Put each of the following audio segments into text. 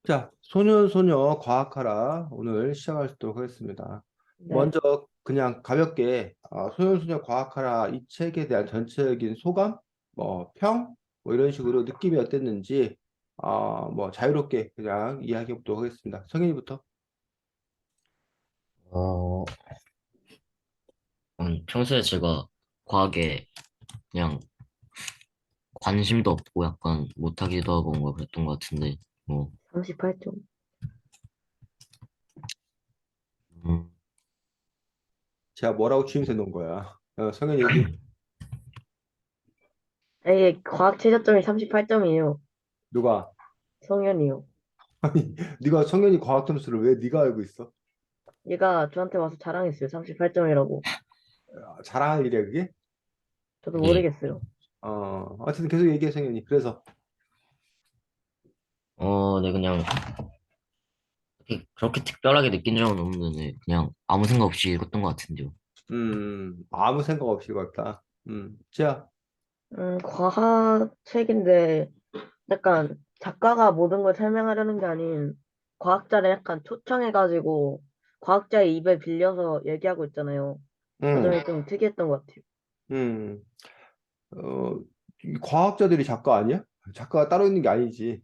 자, 소년소녀 과학하라 오늘 시작하도록 하겠습니다. 네, 먼저 그냥 가볍게 소년소녀 과학하라 이 책에 대한 전체적인 소감, 뭐 평, 뭐 이런 식으로 느낌이 어땠는지 뭐 자유롭게 그냥 이야기해 보도록 하겠습니다. 성현이부터. 어, 평소에 제가 과학에 그냥 관심도 없고 약간 못하기도 하고 뭔가 그랬던 것 같은데, 뭐, 38점. 음, 제가 뭐라고 추임새 놓은 거야? 성현이 얘기. 에이, 과학 최저점이 38점이에요. 누가? 성현이요. 아니, 네가 성현이 과학 점수를 왜 네가 알고 있어? 얘가 저한테 와서 자랑했어요. 38점이라고. 자랑할 일이야 그게? 저도 예. 모르겠어요. 어쨌든 계속 얘기해 성현이. 그래서 네, 그냥 그렇게 특별하게 느낀 적은 없는데, 그냥 아무 생각 없이 읽었던 것 같은데요. 아무 생각 없이 읽었다. 자. 과학 책인데 약간 작가가 모든 걸 설명하려는 게 아닌 과학자를 약간 초청해가지고 과학자의 입을 빌려서 얘기하고 있잖아요. 그 음, 점이 좀 특이했던 것 같아요. 음, 어, 이 과학자들이 작가 아니야? 작가가 따로 있는 게 아니지.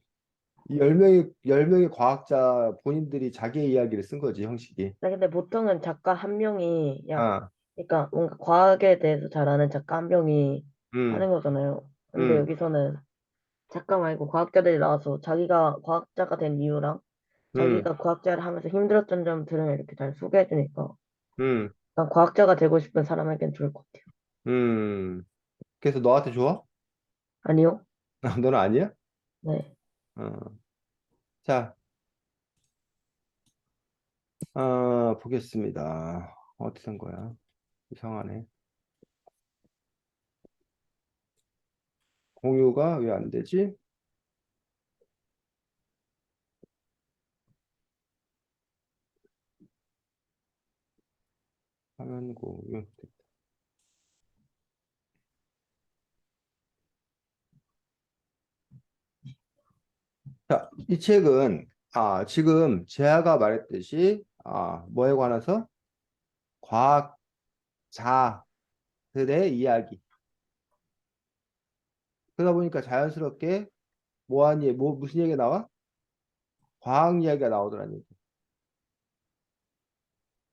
이 10명의 과학자 본인들이 자기의 이야기를 쓴 거지, 형식이. 근데 보통은 작가 한 명이 아, 그러니까 뭔가 과학에 대해서 잘 아는 작가 한 명이 음, 하는 거잖아요. 근데 음, 여기서는 작가 말고 과학자들이 나와서 자기가 과학자가 된 이유랑 음, 자기가 과학자를 하면서 힘들었던 점들을 이렇게 잘 소개해 주니까 음, 난 과학자가 되고 싶은 사람에겐 좋을 것 같아요. 음. 그래서 너한테 좋아? 아니요? 너는 아니야? 네. 어. 자, 보겠습니다. 어떻게 된 거야? 이상하네. 공유가 왜 안 되지? 화면 공유. 자, 이 책은 지금 제아가 말했듯이 뭐에 관해서 과학자들의 이야기. 그러다 보니까 자연스럽게 무슨 얘기가 나와? 과학 이야기가 나오더라는 얘기.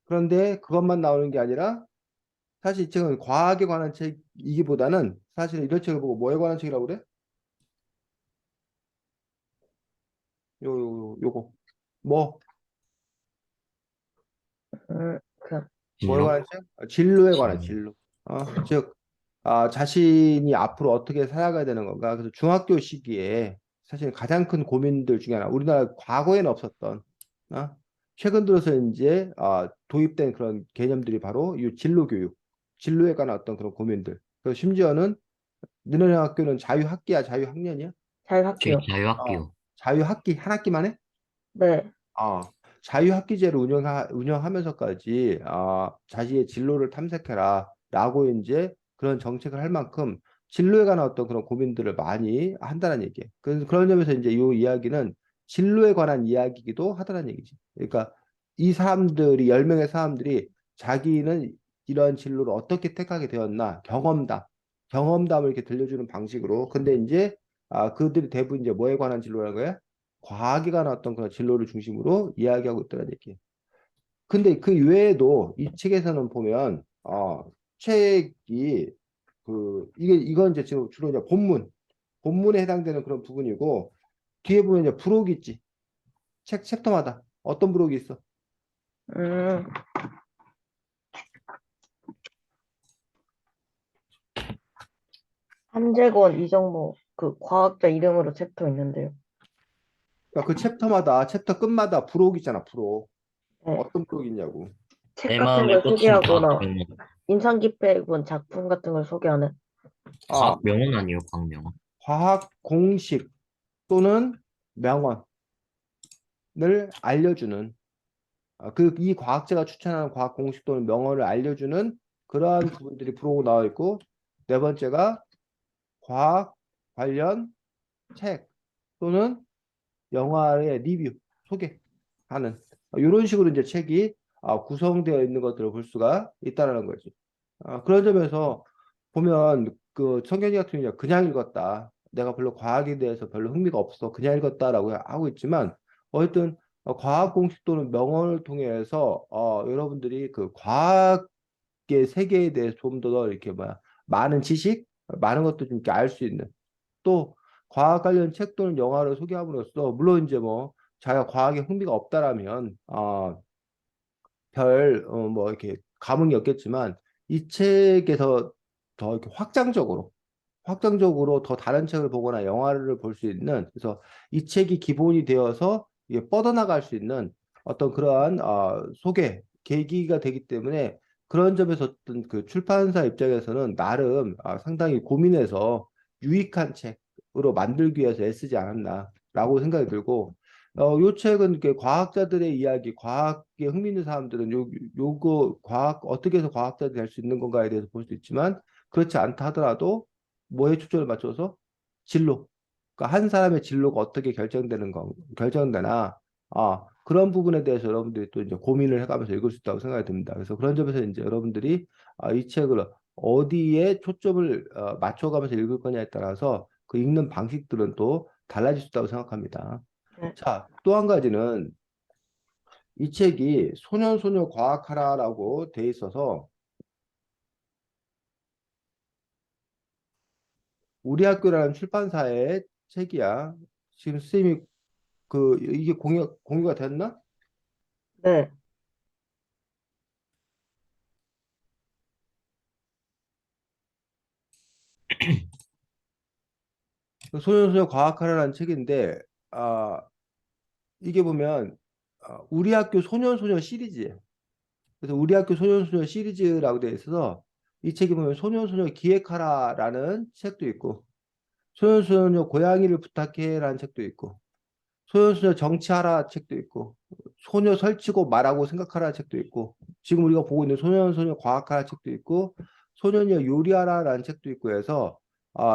그런데 그것만 나오는 게 아니라 사실 이 책은 과학에 관한 책이기보다는 사실 이런 책을 보고 뭐에 관한 책이라고 그래? 요거. 뭐, 그, 뭐에 진로? 관한 책? 진로에 관한 진로. 진로. 즉, 자신이 앞으로 어떻게 살아가야 되는 건가. 그래서 중학교 시기에 사실 가장 큰 고민들 중에 하나, 우리나라 과거에는 없었던, 어? 최근 들어서 이제 도입된 그런 개념들이 바로 이 진로 교육, 진로에 관한 어떤 그런 고민들. 그리고 심지어는 너네 학교는 자유학기야, 자유학년이야? 저희 자유학기요. 어, 자유학기요. 자유학기 한 학기만 해? 네. 자유학기제를 운영하면서까지 자신의 진로를 탐색해라라고 이제 그런 정책을 할 만큼 진로에 관한 어떤 그런 고민들을 많이 한다는 얘기예요. 그래서 그런 점에서 이제 이 이야기는 진로에 관한 이야기이기도 하다는 얘기지. 그러니까 이 사람들이 10명의 사람들이 자기는 이런 진로를 어떻게 택하게 되었나 경험담을 이렇게 들려주는 방식으로. 근데 이제 그들이 대부분 이제 뭐에 관한 진로라는 거야? 과학에 관한 어떤 그런 진로를 중심으로 이야기하고 있다는 얘기예요. 근데 그 외에도 이 책에서는 보면 책이 이건 이제 지금 주로 이제 본문에 해당되는 그런 부분이고 뒤에 보면 이제 부록이 있지. 책 챕터마다 어떤 부록이 있어? 음, 한재권, 이정모, 그 과학자 이름으로 챕터 있는데요. 그러니까 그 챕터마다 챕터 끝마다 부록이 있잖아. 부록. 네. 어떤 부록이 있냐고. 책 내 같은 마음에 걸 꽂힌 과학 소개하거나 명언. 인상 깊은 작품 같은 걸 소개하는. 아, 과학 명언 아니에요, 과학 명언. 과학 공식 또는 명언을 알려주는 이 과학자가 추천하는 과학 공식 또는 명언을 알려주는 그러한 부분들이 부록으로 나와 있고, 네 번째가 과학 관련 책 또는 영화의 리뷰, 소개하는 이런 식으로 이제 책이 구성되어 있는 것들을 볼 수가 있다는 거지. 그런 점에서 보면 그 성경이 같은 경우는 그냥 읽었다. 내가 별로 과학에 대해서 별로 흥미가 없어. 그냥 읽었다라고 하고 있지만 어쨌든 과학 공식 또는 명언을 통해서 여러분들이 그 과학의 세계에 대해서 좀 더 이렇게 뭐야 많은 지식, 많은 것도 좀 이렇게 알 수 있는 또 과학 관련 책 또는 영화를 소개함으로써 물론 이제 뭐 자기가 과학에 흥미가 없다라면 뭐 이렇게 감흥이 없겠지만 이 책에서 더 이렇게 확장적으로 더 다른 책을 보거나 영화를 볼 수 있는 그래서 이 책이 기본이 되어서 이게 뻗어나갈 수 있는 어떤 그러한 소개 계기가 되기 때문에 그런 점에서 어떤 그 출판사 입장에서는 나름 상당히 고민해서 유익한 책으로 만들기 위해서 애쓰지 않았나라고 생각이 들고 요 책은 이렇게 과학자들의 이야기, 과학에 흥미 있는 사람들은 요거 어떻게 해서 과학자들이 될 수 있는 건가에 대해서 볼 수 있지만 그렇지 않다 하더라도 뭐에 초점을 맞춰서 진로. 그러니까 한 사람의 진로가 어떻게 결정되나, 그런 부분에 대해서 여러분들이 또 이제 고민을 해가면서 읽을 수 있다고 생각이 듭니다. 그래서 그런 점에서 이제 여러분들이 이 책을 어디에 초점을 맞춰가면서 읽을 거냐에 따라서 그 읽는 방식들은 또 달라질 수 있다고 생각합니다. 네. 자, 또 한 가지는 이 책이 소년소녀 과학하라라고 돼 있어서 우리 학교라는 출판사의 책이야. 지금 선생님이 이게 공유가 됐나? 네. 그 소년소녀 과학하라는 책인데 이게 보면 우리 학교 소년소녀 시리즈예요. 그래서 우리 학교 소년소녀 시리즈라고 되어 있어서 이 책이 보면 소년소녀 기획하라라는 책도 있고 소년소녀 고양이를 부탁해라는 책도 있고 소년소녀 정치하라 책도 있고 소녀 설치고 말하고 생각하라 책도 있고 지금 우리가 보고 있는 소년소녀 과학하라 책도 있고 소년여 요리하라라는 책도 있고 해서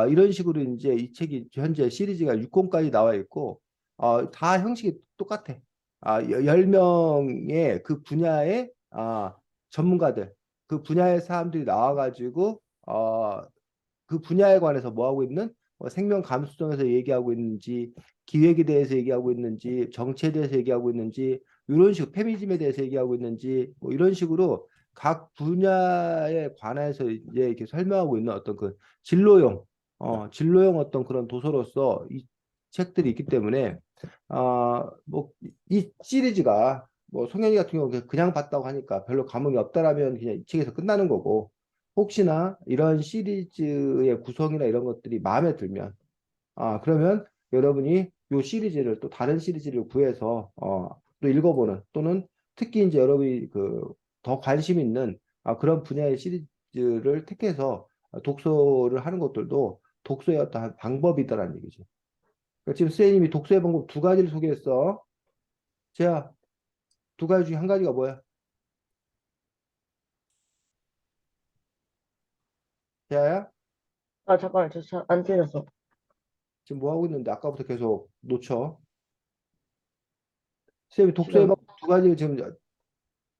이런 식으로 이제 이 책이 현재 시리즈가 6권까지 나와 있고 다 형식이 똑같아. 10명의 그 분야의 전문가들 그 분야의 사람들이 나와가지고 그 분야에 관해서 뭐 하고 있는 생명 감수성에서 얘기하고 있는지 기획에 대해서 얘기하고 있는지 정치에 대해서 얘기하고 있는지 이런 식으로 페미니즘에 대해서 얘기하고 있는지 뭐 이런 식으로 각 분야에 관해서 이제 이렇게 설명하고 있는 어떤 그 진로용 어떤 그런 도서로서 이 책들이 있기 때문에 뭐 이 시리즈가 뭐 송현이 같은 경우 그냥 봤다고 하니까 별로 감흥이 없다라면 그냥 이 책에서 끝나는 거고 혹시나 이런 시리즈의 구성이나 이런 것들이 마음에 들면 그러면 여러분이 요 시리즈를 또 다른 시리즈를 구해서 또 읽어보는 또는 특히 이제 여러분이 그 더 관심 있는 그런 분야의 시리즈를 택해서 독서를 하는 것들도 독서의 어떤 방법이다라는 얘기죠. 그러니까 지금 선생님이 독서의 방법 두 가지를 소개했어. 자, 두 가지 중에 한 가지가 뭐야? 자야? 잠깐만, 안 틀렸어. 지금 뭐 하고 있는데 아까부터 계속 놓쳐. 선생님이 독서의 지금, 방법 두 가지를 지금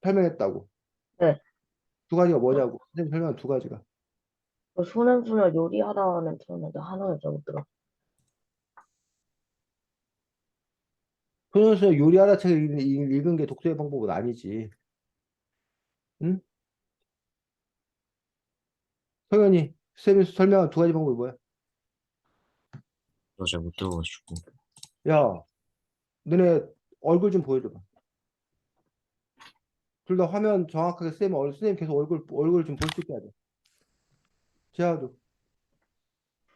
설명했다고. 네. 두 가지가 어, 뭐냐고. 선생님 설명한 두 가지가. 소년소녀 요리하라는 틀었는데 하나는 잘못 들어. 그러면서 요리하라 책을 읽은 게 독서의 방법은 아니지. 응? 성현이 선생님이 설명한 두 가지 방법이 뭐야? 저 잘 못 들어가지고. 야, 너네 얼굴 좀 보여줘봐. 둘 다 화면 정확하게 선생님 계속 얼굴 좀 볼 수 있게 하자. 재하도.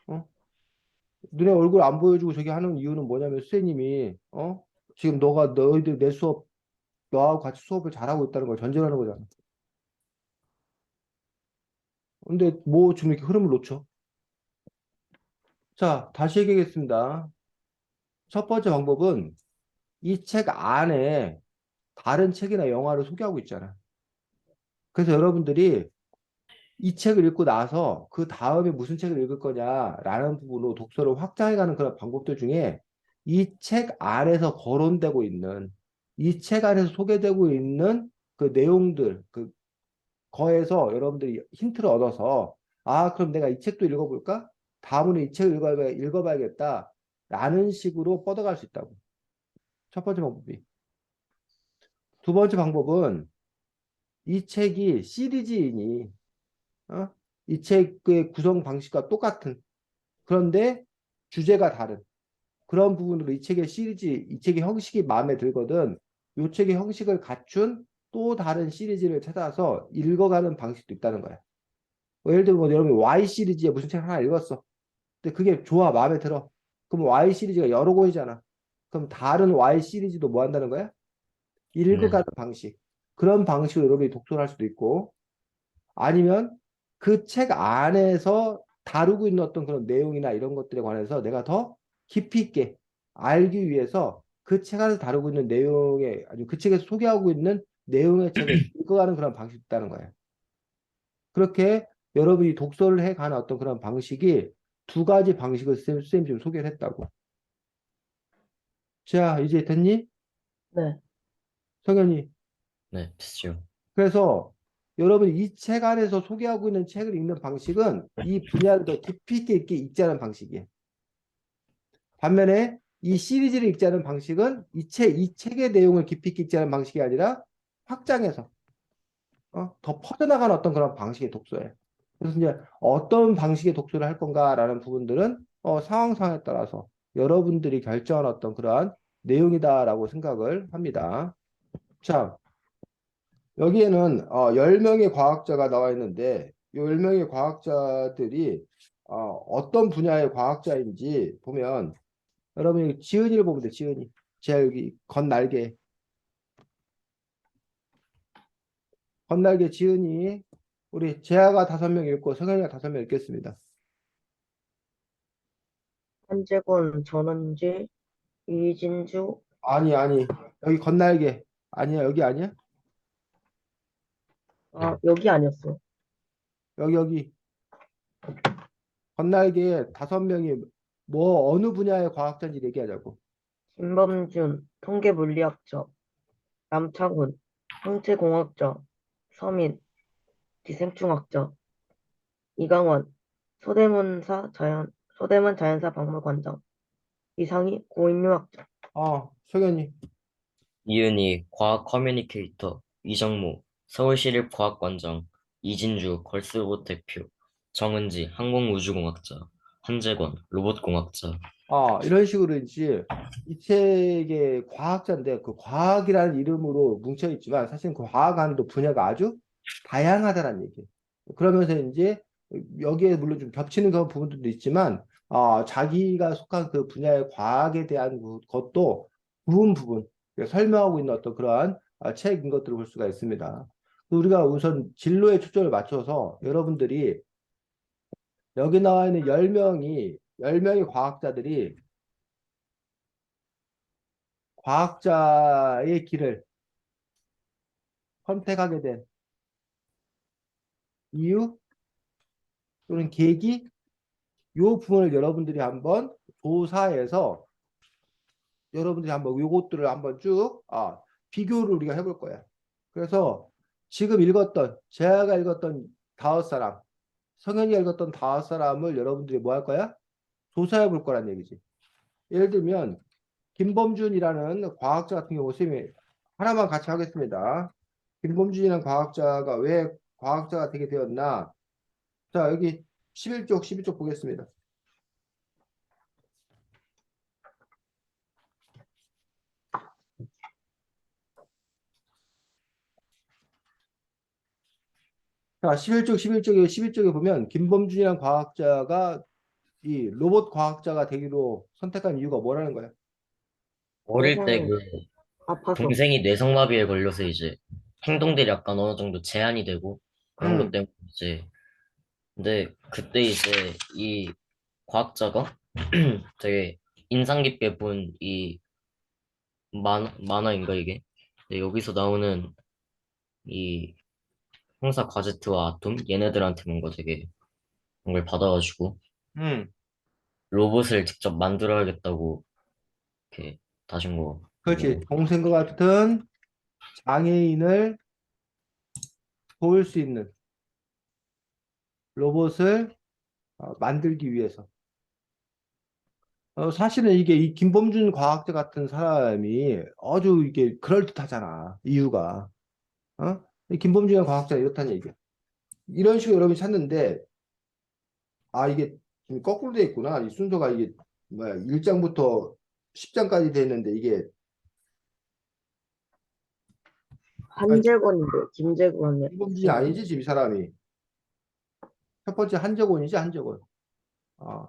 어? 너네 얼굴 안 보여주고 저기 하는 이유는 뭐냐면 선생님이 지금 너희들 내 수업 너하고 같이 수업을 잘하고 있다는 걸 전제하는 거잖아. 근데 뭐 지금 이렇게 흐름을 놓쳐? 자, 다시 얘기하겠습니다. 첫 번째 방법은 이 책 안에 다른 책이나 영화를 소개하고 있잖아. 그래서 여러분들이 이 책을 읽고 나서 그 다음에 무슨 책을 읽을 거냐라는 부분으로 독서를 확장해가는 그런 방법들 중에 이 책 안에서 거론되고 있는, 이 책 안에서 소개되고 있는 그 내용들, 그 거에서 여러분들이 힌트를 얻어서, 아, 그럼 내가 이 책도 읽어볼까? 다음으로 이 책을 읽어봐야겠다. 라는 식으로 뻗어갈 수 있다고. 첫 번째 방법이. 두 번째 방법은 이 책이 시리즈이니, 어? 이 책의 구성 방식과 똑같은, 그런데 주제가 다른 그런 부분으로 이 책의 시리즈, 이 책의 형식이 마음에 들거든. 이 책의 형식을 갖춘 또 다른 시리즈를 찾아서 읽어가는 방식도 있다는 거야. 뭐 예를 들면 뭐 여러분이 Y 시리즈의 무슨 책 하나 읽었어. 근데 그게 좋아, 마음에 들어. 그럼 Y 시리즈가 여러 권이잖아. 그럼 다른 Y 시리즈도 뭐 한다는 거야? 네. 읽어가는 방식. 그런 방식으로 여러분이 독서를 할 수도 있고, 아니면 그 책 안에서 다루고 있는 어떤 그런 내용이나 이런 것들에 관해서 내가 더 깊이 있게 알기 위해서 그 책 안에서 다루고 있는 내용에, 아니 그 책에서 소개하고 있는 내용의 책을 읽어가는 그런 방식이 있다는 거예요. 그렇게 여러분이 독서를 해가는 어떤 그런 방식이 두 가지 방식을 쌤 지금 소개를 했다고. 자, 이제 됐니? 네. 성현이. 네, 됐죠. 그래서 여러분이 이 책 안에서 소개하고 있는 책을 읽는 방식은 이 분야를 더 깊이 있게 읽자는 방식이에요. 반면에 이 시리즈를 읽자는 방식은 이 책의 내용을 깊이 있게 읽자는 방식이 아니라 확장해서 더 퍼져나가는 어떤 그런 방식의 독서예요. 그래서 이제 어떤 방식의 독서를 할 건가라는 부분들은 상황에 따라서 여러분들이 결정한 어떤 그러한 내용이다라고 생각을 합니다. 자, 여기에는 10명의 과학자가 나와 있는데 이 10명의 과학자들이 어떤 분야의 과학자인지 보면 여러분이 지은이를 보면 돼. 지은이. 제가 여기 건날개 지은이 우리 재아가 5명 읽고 성현이가 5명 읽겠습니다. 한재권, 전원지, 이진주, 아니 여기 건날개 아니야 여기 아니야? 아, 여기 아니었어. 여기 건날개 5명이 뭐 어느 분야의 과학자인지 얘기하자고. 김범준, 통계물리학자, 남창훈, 항체공학자, 서민, 기생충학자, 이강원, 소대문 자연사 박물관장, 이상희, 고인류학자. 성현이. 이은희 과학 커뮤니케이터, 이정모 서울시립과학관장, 이진주 걸스로봇 대표, 정은지 항공우주공학자, 한재권 로봇공학자. 이런 식으로 이제 이 책의 과학자인데 그 과학이라는 이름으로 뭉쳐 있지만 사실 그 과학 안에도 분야가 아주 다양하다는 얘기예요. 그러면서 이제 여기에 물론 좀 겹치는 그런 부분들도 있지만 자기가 속한 그 분야의 과학에 대한 것도 부분 설명하고 있는 어떤 그러한 책인 것들을 볼 수가 있습니다. 우리가 우선 진로에 초점을 맞춰서 여러분들이 여기 나와 있는 10명의 과학자들이 과학자의 길을 선택하게 된 이유 또는 계기, 요 부분을 여러분들이 한번 조사해서 여러분들이 한번 요것들을 한번 쭉 비교를 우리가 해볼 거야. 그래서 지금 읽었던 제가 읽었던 5사람, 성현이가 읽었던 5사람을 여러분들이 뭐 할 거야? 조사해 볼 거란 얘기지. 예를 들면 김범준이라는 과학자 같은 경우 쌤이 하나만 같이 하겠습니다. 김범준이라는 과학자가 왜 과학자가 되게 되었나? 자, 여기 11쪽 보겠습니다. 자, 11쪽에 보면 김범준이라는 과학자가 이 로봇 과학자가 되기로 선택한 이유가 뭐라는 거야? 어릴 때 뇌성이 그 아파서. 동생이 뇌성마비에 걸려서 이제 행동들이 약간 어느 정도 제한이 되고 그런 것 음, 때문에 이제 근데 그때 이제 이 과학자가 되게 인상 깊게 본 이 만화인가 이게? 근데 여기서 나오는 이 형사 과제트와 아톰 얘네들한테 뭔가 되게 뭔가를 받아가지고 음, 로봇을 직접 만들어야겠다고 이렇게 따진 거. 그렇지. 뭐, 동생과 같은 장애인을 도울 수 있는 로봇을 만들기 위해서. 사실은 이게 이 김범준 과학자 같은 사람이 아주 이게 그럴듯하잖아. 이유가. 이 김범준 과학자 이렇다는 얘기야. 이런 식으로 여러분이 찾는데, 이게 지금 거꾸로 돼 있구나. 이 순서가 이게 뭐야, 1장부터 10장까지 돼 있는데 이게 한재권인데 김재권이 김범준이 아니지, 지금 이 사람이. 첫 번째 한정원이지, 한정원. 아,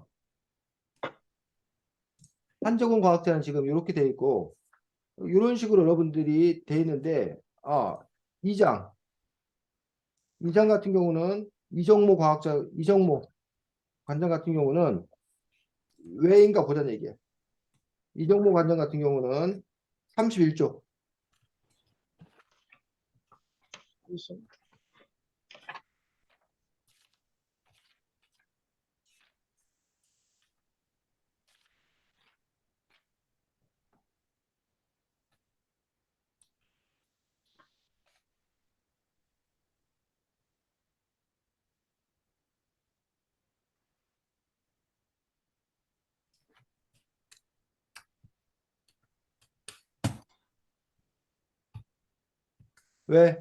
한정원 과학자는 지금 이렇게 돼 있고, 이런 식으로 여러분들이 돼 있는데, 2장. 2장 같은 경우는 이정모 관장 같은 경우는 왜인가 보자는 얘기예요. 이정모 관장 같은 경우는 31조. 20. 왜?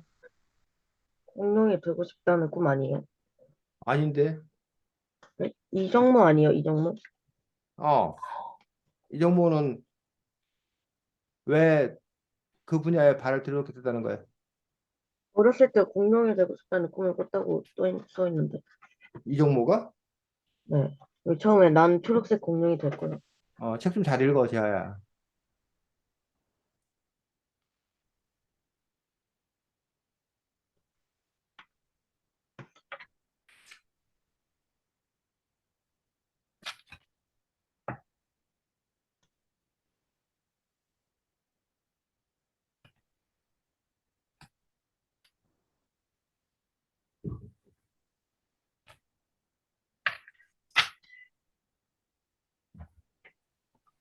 공룡이 되고 싶다는 꿈 아니에요? 아닌데. 네? 이정모 아니에요? 이정모? 어, 이정모는 왜 그 분야에 발을 들여놓게 됐다는 거야? 어렸을 때 공룡이 되고 싶다는 꿈을 꿨다고 써 있는데. 이정모가? 네. 여기 처음에 난 초록색 공룡이 될 거야. 책 좀 잘 읽어, 재하야.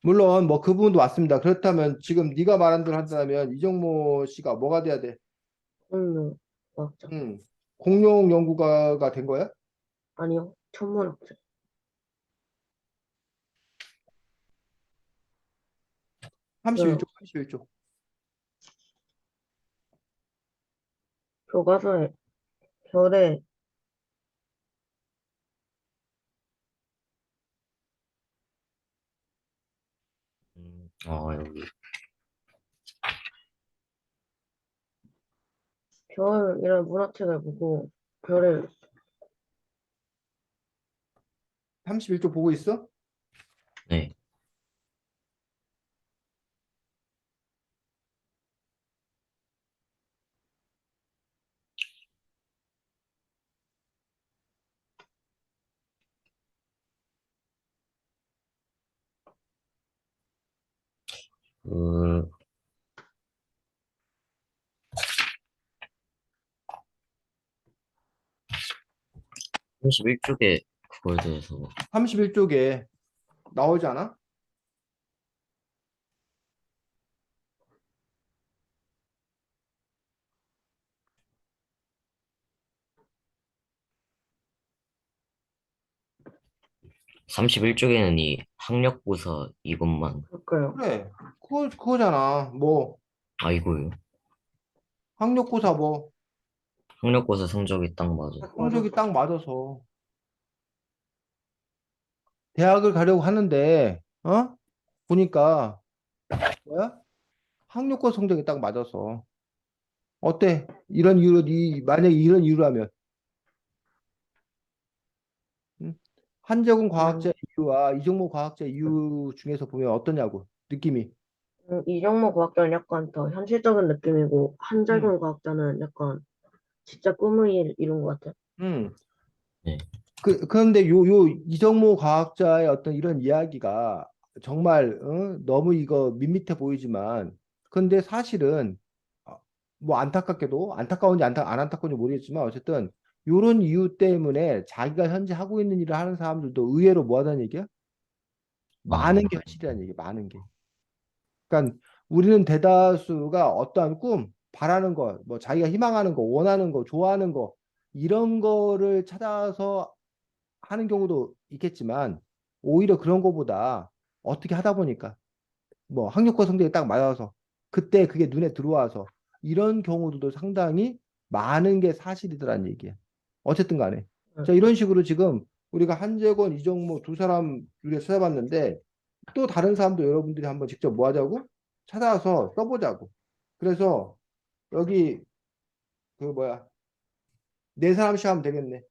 물론 뭐 그 부분도 맞습니다. 그렇다면 지금 네가 말한 대로 한다면 이정모 씨가 뭐가 돼야 돼? 공룡 과학자. 음, 공룡 연구가가 된 거야? 아니요. 천문학자. 31조, 그 31조. 교과서에 별에 여기. 별이라는 문화책을 보고 별을 31조 보고 있어? 네. 그, 31쪽에 그거에 대해서 31쪽에 나오지 않아? 31쪽에는 이 학력고사 이것만 그럴까요? 그래. 그거잖아. 뭐, 이거요. 학력고사 뭐, 학력고사 성적이 딱 맞아. 딱 성적이 맞아서. 딱 맞아서. 대학을 가려고 하는데, 보니까, 뭐야? 학력고사 성적이 딱 맞아서. 어때? 이런 이유로, 만약에 이런 이유라면, 응? 한재군 과학자 음, 이유와 이종모 과학자 이유 중에서 보면 어떠냐고, 느낌이. 이정모 과학자는 약간 더 현실적인 느낌이고 응, 한재근 과학자는 약간 진짜 꿈을 이룬 것 같아. 응. 네. 그런데 요 이정모 과학자의 어떤 이런 이야기가 정말 너무 이거 밋밋해 보이지만 근데 사실은 뭐 안타깝게도 안타까운지 안 안타까운지 모르겠지만 어쨌든 요런 이유 때문에 자기가 현재 하고 있는 일을 하는 사람들도 의외로 뭐 하다는 얘기야? 많은 많아요. 게 현실이라는 얘기, 많은 게. 그러니까 우리는 대다수가 어떠한 꿈, 바라는 거, 뭐 자기가 희망하는 거, 원하는 거, 좋아하는 거 이런 거를 찾아서 하는 경우도 있겠지만 오히려 그런 거보다 어떻게 하다 보니까 뭐 학력고 성적이 딱 맞아서 그때 그게 눈에 들어와서 이런 경우들도 상당히 많은 게 사실이더란 얘기야. 어쨌든 간에. 자, 응. 이런 식으로 지금 우리가 한재권, 이정모 두 사람 우리가 찾아봤는데 또 다른 사람도 여러분들이 한번 직접 뭐 하자고? 찾아서 써보자고. 그래서 여기 그 뭐야 네 사람씩 하면 되겠네.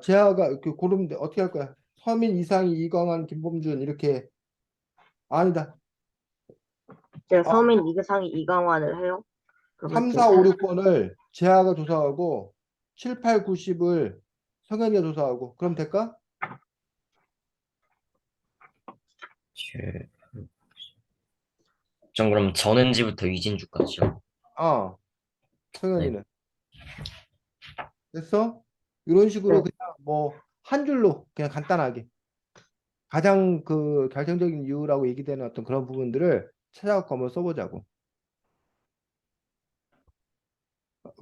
재하가 그 고르면 돼. 어떻게 할 거야? 서민, 이상희, 이광환, 김범준 이렇게 아니다. 제가 아, 서민 이상이 이강환을 해요. 그러면 3, 지금 4, 5, 6번을 재하가 조사하고 7, 8, 9, 10을 성현이가 조사하고 그럼 될까? 전 그럼 전은지부터 유진주까지요. 어, 네. 성현이는 됐어? 이런 식으로 네. 그냥 뭐 한 줄로 그냥 간단하게 가장 그 결정적인 이유라고 얘기되는 어떤 그런 부분들을 찾아갖고 한번 써보자고.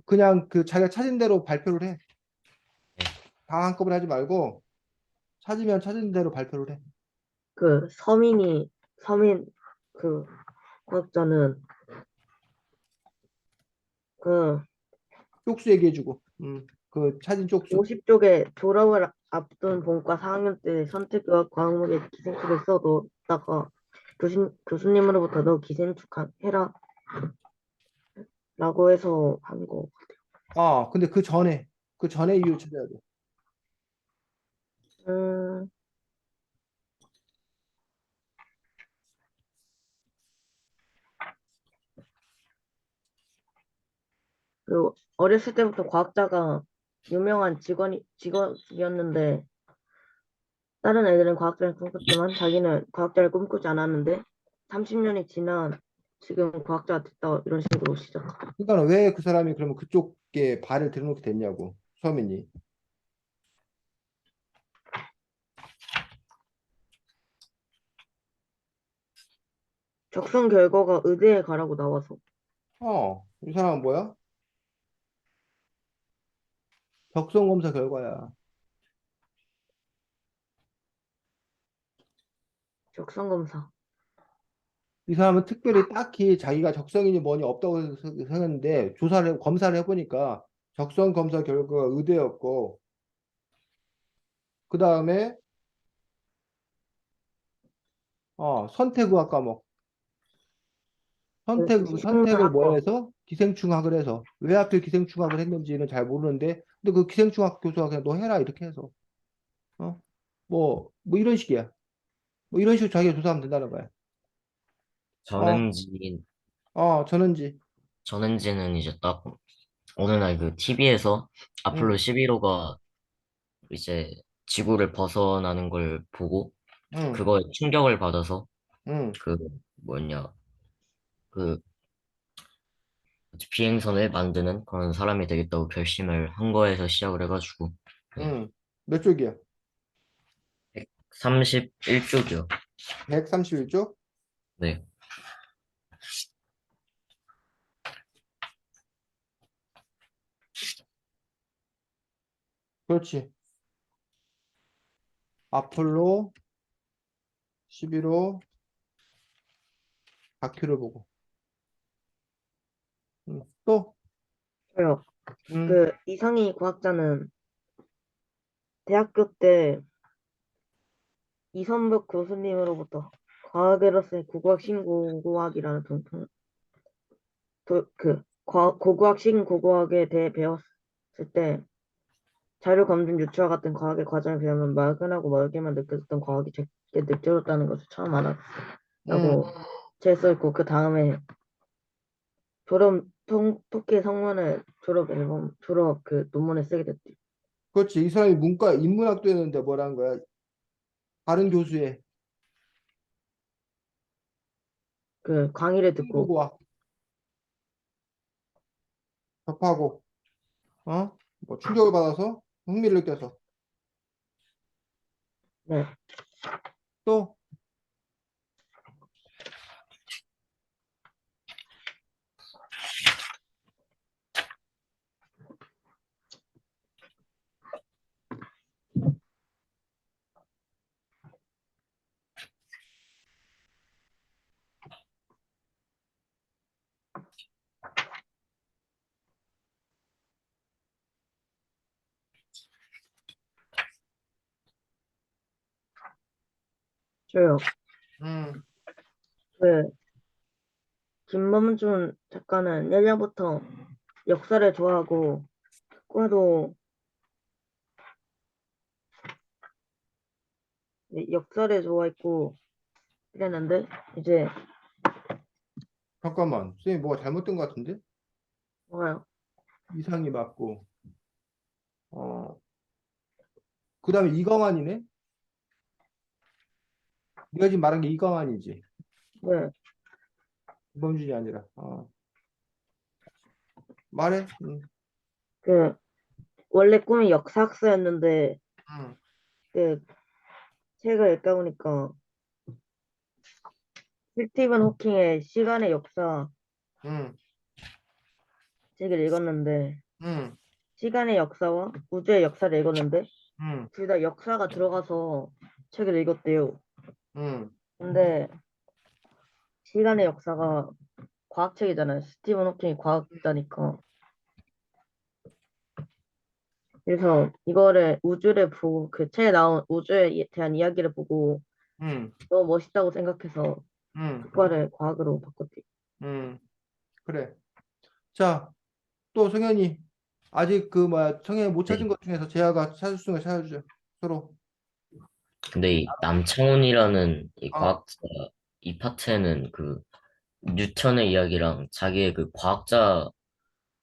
그냥 그 자기가 찾은 대로 발표를 해. 네. 다 한꺼번에 하지 말고 찾으면 찾은 대로 발표를 해. 그 서민 그 과학자는 그 쪽수 얘기해주고, 그 찾은 쪽수. 50쪽에 졸업을 앞둔 본과 4학년 때 선택과 과목에 기생충을 써뒀다가 교수님으로부터 너 기생충 해라 라고 해서 한 거. 근데 그 전에 이유 찾아야 돼. 음, 그 어렸을 때부터 과학자가 유명한 직원이었는데 다른 애들은 과학자를 꿈꿨지만 자기는 과학자를 꿈꾸지 않았는데 30년이 지난 지금 과학자가 됐다 이런 식으로 시작. 그러니까 왜 그 사람이 그러면 그쪽에 발을 들여놓게 됐냐고, 서민이. 적성 결과가 의대에 가라고 나와서 이 사람은 뭐야? 적성 검사 결과야. 적성 검사. 이 사람은 특별히 딱히 자기가 적성이니 뭐니 없다고 생각했는데 검사를 해보니까 적성 검사 결과가 의대였고, 그 다음에 선택의학 과목. 선택을 뭐 생물학과. 해서 기생충학을 해서 왜 하필 기생충학을 했는지는 잘 모르는데 근데 그 기생충학 교수가 그냥 너 해라 이렇게 해서 뭐 이런 식이야. 뭐 이런 식으로 자기가 조사하면 된다는 거야. 어, 전은지, 전원지. 전은지는 이제 딱 어느 날 그 TV에서 아폴로 응, 11호가 이제 지구를 벗어나는 걸 보고 응, 그거에 충격을 받아서 응, 그 뭐냐 그 비행선을 만드는 그런 사람이 되겠다고 결심을 한 거에서 시작을 해가지고 네. 응. 몇 쪽이야? 31쪽이요. 131쪽? 네. 그렇지. 아폴로 11호 다큐를 보고. 또, 저요. 응, 그 이상희 과학자는 대학교 때 이선벽 교수님으로부터 과학으로서의 고고학 신고고학이라는 고고학 신고고학에 대해 배웠을 때 자료 검증 유추와 같은 과학의 과정을 배우면 막연하고 멀게만 느껴졌던 과학이 제게 느껴졌다는 것을 처음 응. 알았다고 제 써있고 그 다음에 토끼 성문을 졸업 그 논문에 쓰게 됐대. 그렇지. 이 사람이 인문학도 했는데 뭐라는 거야? 다른 교수의 그 강의를 듣고. 신고고와 접하고, 뭐 충격을 받아서 흥미를 느껴서 네. 또 저요. 음, 그 김범준 작가는 예전부터 역사를 좋아하고 과도 역사를 좋아했고 이랬는데 이제 잠깐만. 선생님 뭐가 잘못된 것 같은데? 뭐가요? 이상이 맞고. 그다음에 이강환이네? 네가 지금 말한 게 이강환이지. 네. 이범준이 아니라. 말해. 그 원래 꿈이 역사학사였는데 응, 그 책을 읽다 보니까 스티븐 호킹의 시간의 역사 응, 책을 읽었는데 응, 시간의 역사와 우주의 역사를 읽었는데 응, 둘 다 역사가 들어가서 책을 읽었대요. 응. 근데 시간의 역사가 과학책이잖아요. 스티븐 호킹이 과학자니까. 그래서 이거를 우주를 보고 그 책에 나온 우주에 대한 이야기를 보고 응, 너무 멋있다고 생각해서 응, 그거를 과학으로 바꿨대요. 응. 그래. 자, 또 성현이 아직 그 뭐야 성현이 못 찾은 네. 것 중에서 재하가 찾을 수 있는 거 찾아주죠. 서로. 근데 이 남창훈이라는 이 어, 과학자 이 파트에는 그 뉴턴의 이야기랑 자기의 그 과학자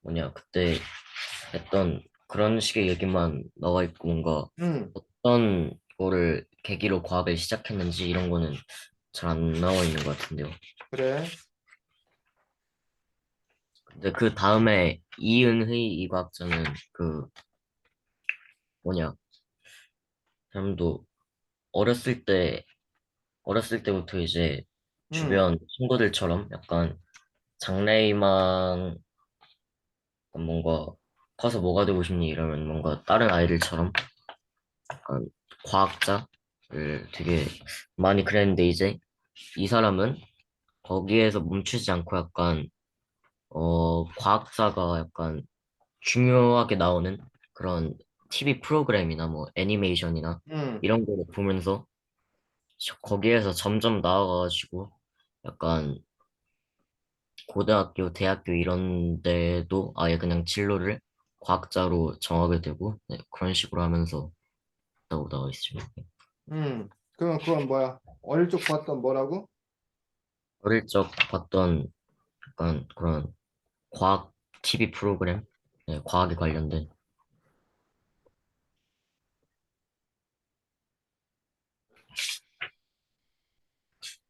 뭐냐 그때 했던 그런 식의 얘기만 나와 있고 뭔가 응, 어떤 거를 계기로 과학을 시작했는지 이런 거는 잘 안 나와 있는 것 같은데요. 그래. 근데 그 다음에 이은희 이 과학자는 그 뭐냐 사람도 어렸을 때 어렸을 때부터 이제 응, 주변 친구들처럼 약간 장래희망 뭔가 커서 뭐가 되고 싶니 이러면 뭔가 다른 아이들처럼 약간 과학자를 되게 많이 그랬는데 이제 이 사람은 거기에서 멈추지 않고 약간 과학자가 약간 중요하게 나오는 그런 TV 프로그램이나 뭐 애니메이션이나 응, 이런 거를 보면서 거기에서 점점 나아가가지고 약간 고등학교, 대학교 이런 데도 아예 그냥 진로를 과학자로 정하게 되고 네, 그런 식으로 하면서 있다고 나와 있습니다. 응. 그럼 그건 뭐야? 어릴 적 봤던 뭐라고? 어릴 적 봤던 약간 그런 과학 TV 프로그램, 네, 과학에 관련된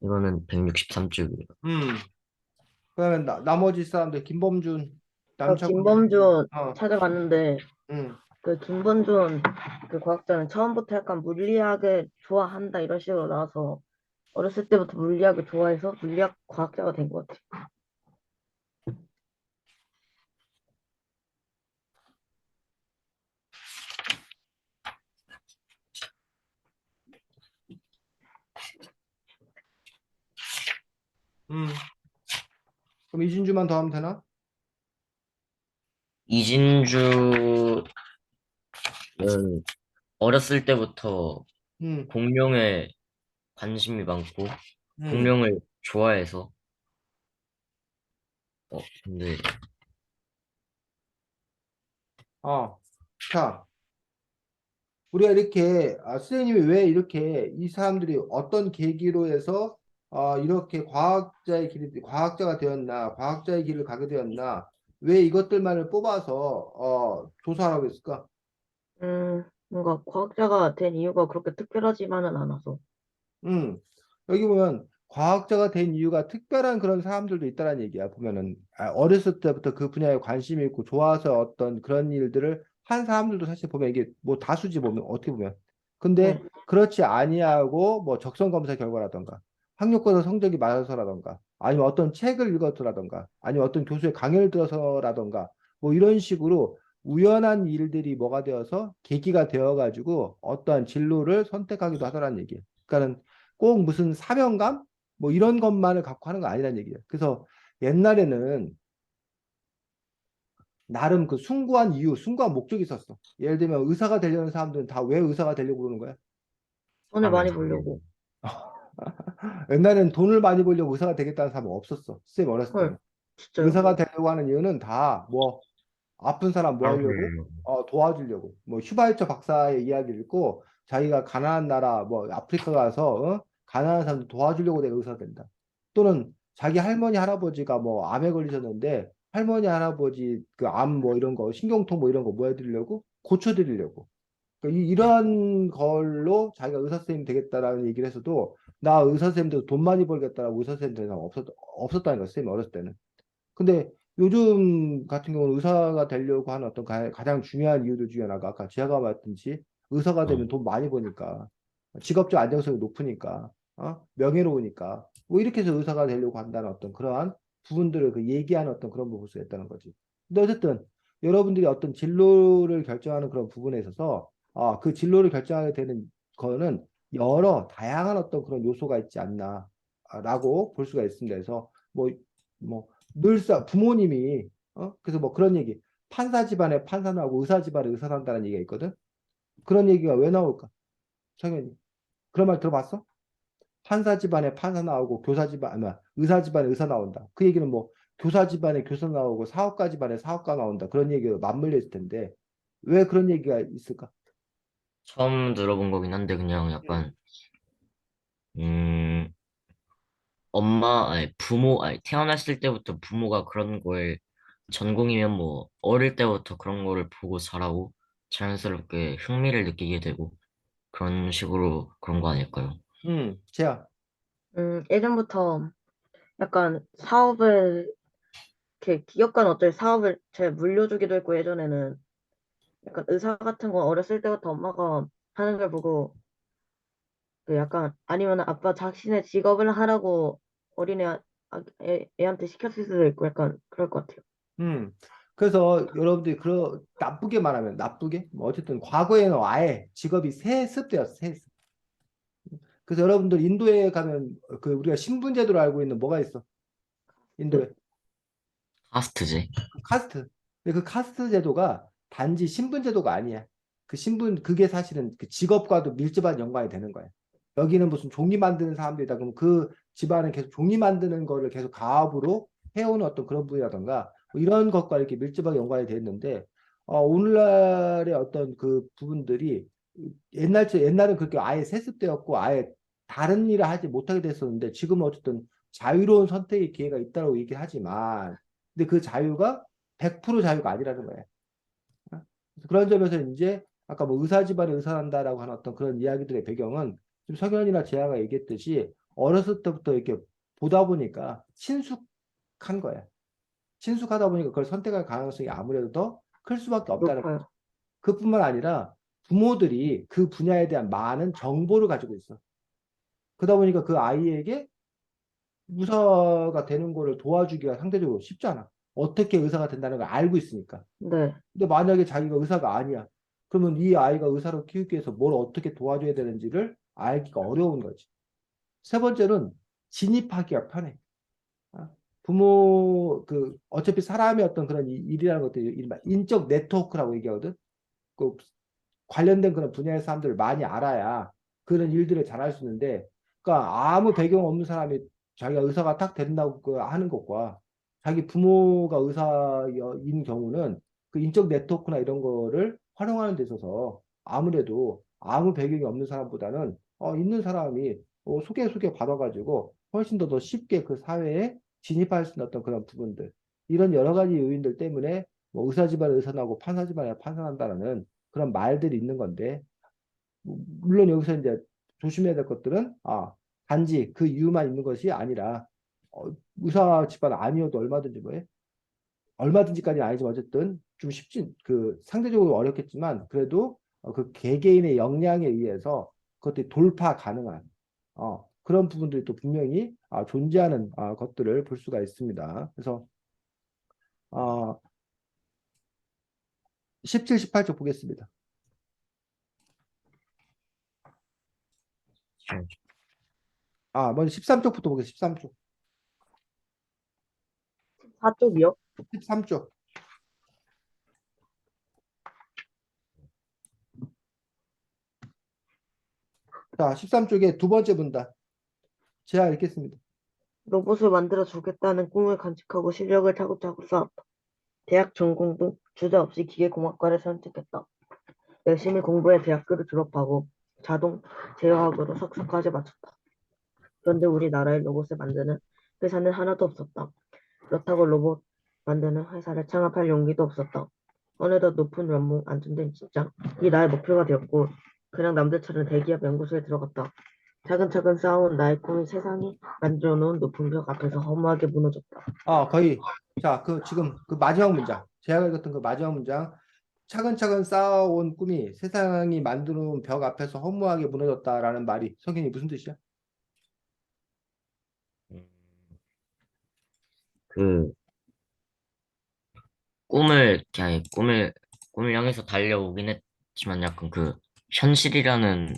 이거는 163쪽이에요. 응. 그다음에 나머지 사람들 김범준, 저 남창훈. 김범준 어, 찾아봤는데 응. 그 김범준 그 과학자는 처음부터 약간 물리학을 좋아한다 이런 식으로 나와서 어렸을 때부터 물리학을 좋아해서 물리학 과학자가 된 것 같아요. 응. 그럼 이진주만 더 하면 되나? 이진주는 어렸을 때부터 응, 공룡에 관심이 많고 응. 공룡을 좋아해서 근데 어. 자, 우리가 이렇게 선생님이 왜 이렇게 이 사람들이 어떤 계기로 해서 이렇게 과학자가 되었나, 과학자의 길을 가게 되었나, 왜 이것들만을 뽑아서 조사하라고 했을까? 뭔가 과학자가 된 이유가 그렇게 특별하지만은 않아서. 음, 여기 보면 과학자가 된 이유가 특별한 그런 사람들도 있다는 얘기야. 보면은 어렸을 때부터 그 분야에 관심이 있고 좋아서 어떤 그런 일들을 한 사람들도 사실 보면 이게 뭐 다수지 보면 어떻게 보면. 네. 근데 그렇지 아니하고 뭐 적성 검사 결과라던가 학력고사 성적이 맞아서라던가 아니면 어떤 책을 읽어서라던가 아니면 어떤 교수의 강연을 들어서라던가 뭐 이런 식으로 우연한 일들이 뭐가 되어서 계기가 되어가지고 어떠한 진로를 선택하기도 하더라는 얘기예요. 그러니까는 꼭 무슨 사명감 뭐 이런 것만을 갖고 하는 거 아니라는 얘기예요. 그래서 옛날에는 나름 그 숭고한 이유, 숭고한 목적이 있었어. 예를 들면 의사가 되려는 사람들은 다 왜 의사가 되려고 그러는 거야? 손을 상을 많이 잘하는 보려고. 옛날에는 돈을 많이 벌려고 의사가 되겠다는 사람은 없었어. 쌤 어렸을 때는. 헐, 진짜요? 의사가 되려고 하는 이유는 다 뭐 아픈 사람 뭐 하려고? 음. 도와주려고. 뭐 슈바이처 박사의 이야기를 읽고 자기가 가난한 나라 뭐 아프리카 가서 가난한 사람들 도와주려고 내가 의사가 된다. 또는 자기 할머니 할아버지가 뭐 암에 걸리셨는데 할머니 할아버지 그 암 뭐 이런 거 신경통 뭐 이런 거 뭐 해드리려고? 고쳐드리려고. 그러니까 이러한 걸로 자기가 의사 선생님 되겠다라는 얘기를 해서도 나 의사 선생님들 돈 많이 벌겠다라고 의사 선생님 되는 사람 없었다는 거야, 선생님 어렸을 때는. 근데 요즘 같은 경우는 의사가 되려고 하는 어떤 가장 중요한 이유들 중에 하나가 아까 제가 말했듯이 의사가 어. 되면 돈 많이 버니까 직업적 안정성이 높으니까 명예로우니까 뭐 이렇게 해서 의사가 되려고 한다는 어떤 그러한 부분들을 그 얘기하는 어떤 그런 부분을 수 있다는 거지. 근데 어쨌든 여러분들이 어떤 진로를 결정하는 그런 부분에 있어서 그 진로를 결정하게 되는 거는 여러 다양한 어떤 그런 요소가 있지 않나라고 볼 수가 있습니다. 그래서 뭐 늘상 부모님이 그래서 뭐 그런 얘기 판사 집안에 판사 나오고 의사 집안에 의사 난다는 얘기가 있거든. 그런 얘기가 왜 나올까? 당연히 그런 말 들어봤어? 판사 집안에 판사 나오고 교사 집안 의사 집안에 의사 나온다. 그 얘기는 뭐 교사 집안에 교사 나오고 사업가 집안에 사업가 나온다. 그런 얘기가 맞물려 있을 텐데 왜 그런 얘기가 있을까? 처음 들어본 거긴 한데 그냥 음. 약간 음 아니 부모 아니 태어났을 때부터 부모가 그런 거에 전공이면 뭐 어릴 때부터 그런 거를 보고 자라고 자연스럽게 흥미를 느끼게 되고 그런 식으로 그런 거 아닐까요? 제야. 예전부터 약간 사업을, 이렇게 기업 간 어떤 사업을 잘 물려주기도 했고, 예전에는 약간 의사 같은 거 어렸을 때부터 엄마가 하는 걸 보고, 그 약간, 아니면 아빠 자신의 직업을 하라고 어린애, 애한테 시켰을 수도 있고, 약간 그럴 것 같아요. 그래서 여러분들이 나쁘게 말하면 나쁘게 뭐 어쨌든 과거에는 아예 직업이 세습되었어. 세습. 그래서 여러분들 인도에 가면 그 우리가 신분제도로 알고 있는 뭐가 있어? 네. 인도에 카스트제. 그 카스트. 근데 그 카스트 제도가 단지 신분 제도가 아니야. 그 신분 그게 사실은 그 직업과도 밀접한 연관이 되는 거야. 여기는 무슨 종이 만드는 사람들이다. 그럼 그 집안은 계속 종이 만드는 거를 계속 가업으로 해오는 어떤 그런 분이라던가 뭐 이런 것과 이렇게 밀접하게 연관이 돼 있는데 오늘날의 어떤 그 부분들이 옛날은 그렇게 아예 세습되었고 아예 다른 일을 하지 못하게 됐었는데 지금은 어쨌든 자유로운 선택의 기회가 있다고 얘기를 하지만 근데 그 자유가 100% 자유가 아니라는 거예요. 그런 점에서 이제 아까 뭐 의사 집안에 의사한다라고 하는 어떤 그런 이야기들의 배경은 지금 석연이나 재하가 얘기했듯이 어렸을 때부터 이렇게 보다 보니까 친숙한 거야. 친숙하다 보니까 그걸 선택할 가능성이 아무래도 더 클 수밖에 없다는 거죠. 높아요. 그뿐만 아니라 부모들이 그 분야에 대한 많은 정보를 가지고 있어. 그러다 보니까 그 아이에게 의사가 되는 거를 도와주기가 상대적으로 쉽지 않아. 어떻게 의사가 된다는 걸 알고 있으니까. 네. 근데 만약에 자기가 의사가 아니야. 그러면 이 아이가 의사로 키우기 위해서 뭘 어떻게 도와줘야 되는지를 알기가 어려운 거지. 세 번째는 진입하기가 편해. 아, 어차피 사람의 어떤 그런 일이라는 것들이 이른바 인적 네트워크라고 얘기하거든. 그 관련된 그런 분야의 사람들을 많이 알아야 그런 일들을 잘할 수 있는데, 그러니까 아무 배경 없는 사람이 자기가 의사가 딱 된다고 하는 것과 자기 부모가 의사인 경우는 그 인적 네트워크나 이런 거를 활용하는 데 있어서 아무래도 아무 배경이 없는 사람보다는 있는 사람이 소개 받아가지고 훨씬 더 쉽게 그 사회에 진입할 수 있는 어떤 그런 부분들 이런 여러 가지 요인들 때문에 뭐 의사 집안에 의사 나고 판사 집안에 판사 난다라는 그런 말들이 있는 건데 물론 여기서 이제 조심해야 될 것들은 단지 그 이유만 있는 것이 아니라 의사 집안 아니어도 얼마든지까지는 아니지만 어쨌든 좀 쉽진 그 상대적으로 어렵겠지만 그래도 그 개개인의 역량에 의해서 그것들이 돌파 가능한 그런 부분들이 또 분명히 존재하는 것들을 볼 수가 있습니다. 그래서 어, 17, 18쪽 보겠습니다. 먼저 13쪽부터 보겠습니다. 13쪽. 4쪽이요? 13쪽. 자, 13쪽에 두 번째 문단. 제가 읽겠습니다. 로봇을 만들어 주겠다는 꿈을 간직하고 실력을 차곡차곡 쌓았다. 대학 전공도 주저없이 기계공학과를 선택했다. 열심히 공부해 대학교를 졸업하고 자동 제어학으로 석사까지 마쳤다. 그런데 우리나라에 로봇을 만드는 회사는 하나도 없었다. 그렇다고 로봇 만드는 회사를 창업할 용기도 없었다. 어느덧 높은 연봉, 안정된 직장, 이 나의 목표가 되었고, 그냥 남들처럼 대기업 연구소에 들어갔다. 차근차근 쌓아온 나의 꿈이 세상이 만들어 놓은 높은 벽 앞에서 허무하게 무너졌다. 거의. 자, 지금 그 마지막 문장. 제가 읽었던 그 마지막 문장. 차근차근 쌓아온 꿈이 세상이 만들어 놓은 벽 앞에서 허무하게 무너졌다라는 말이 성경이 무슨 뜻이야? 음, 그 꿈을 향해서 달려오긴 했지만 약간 그 현실이라는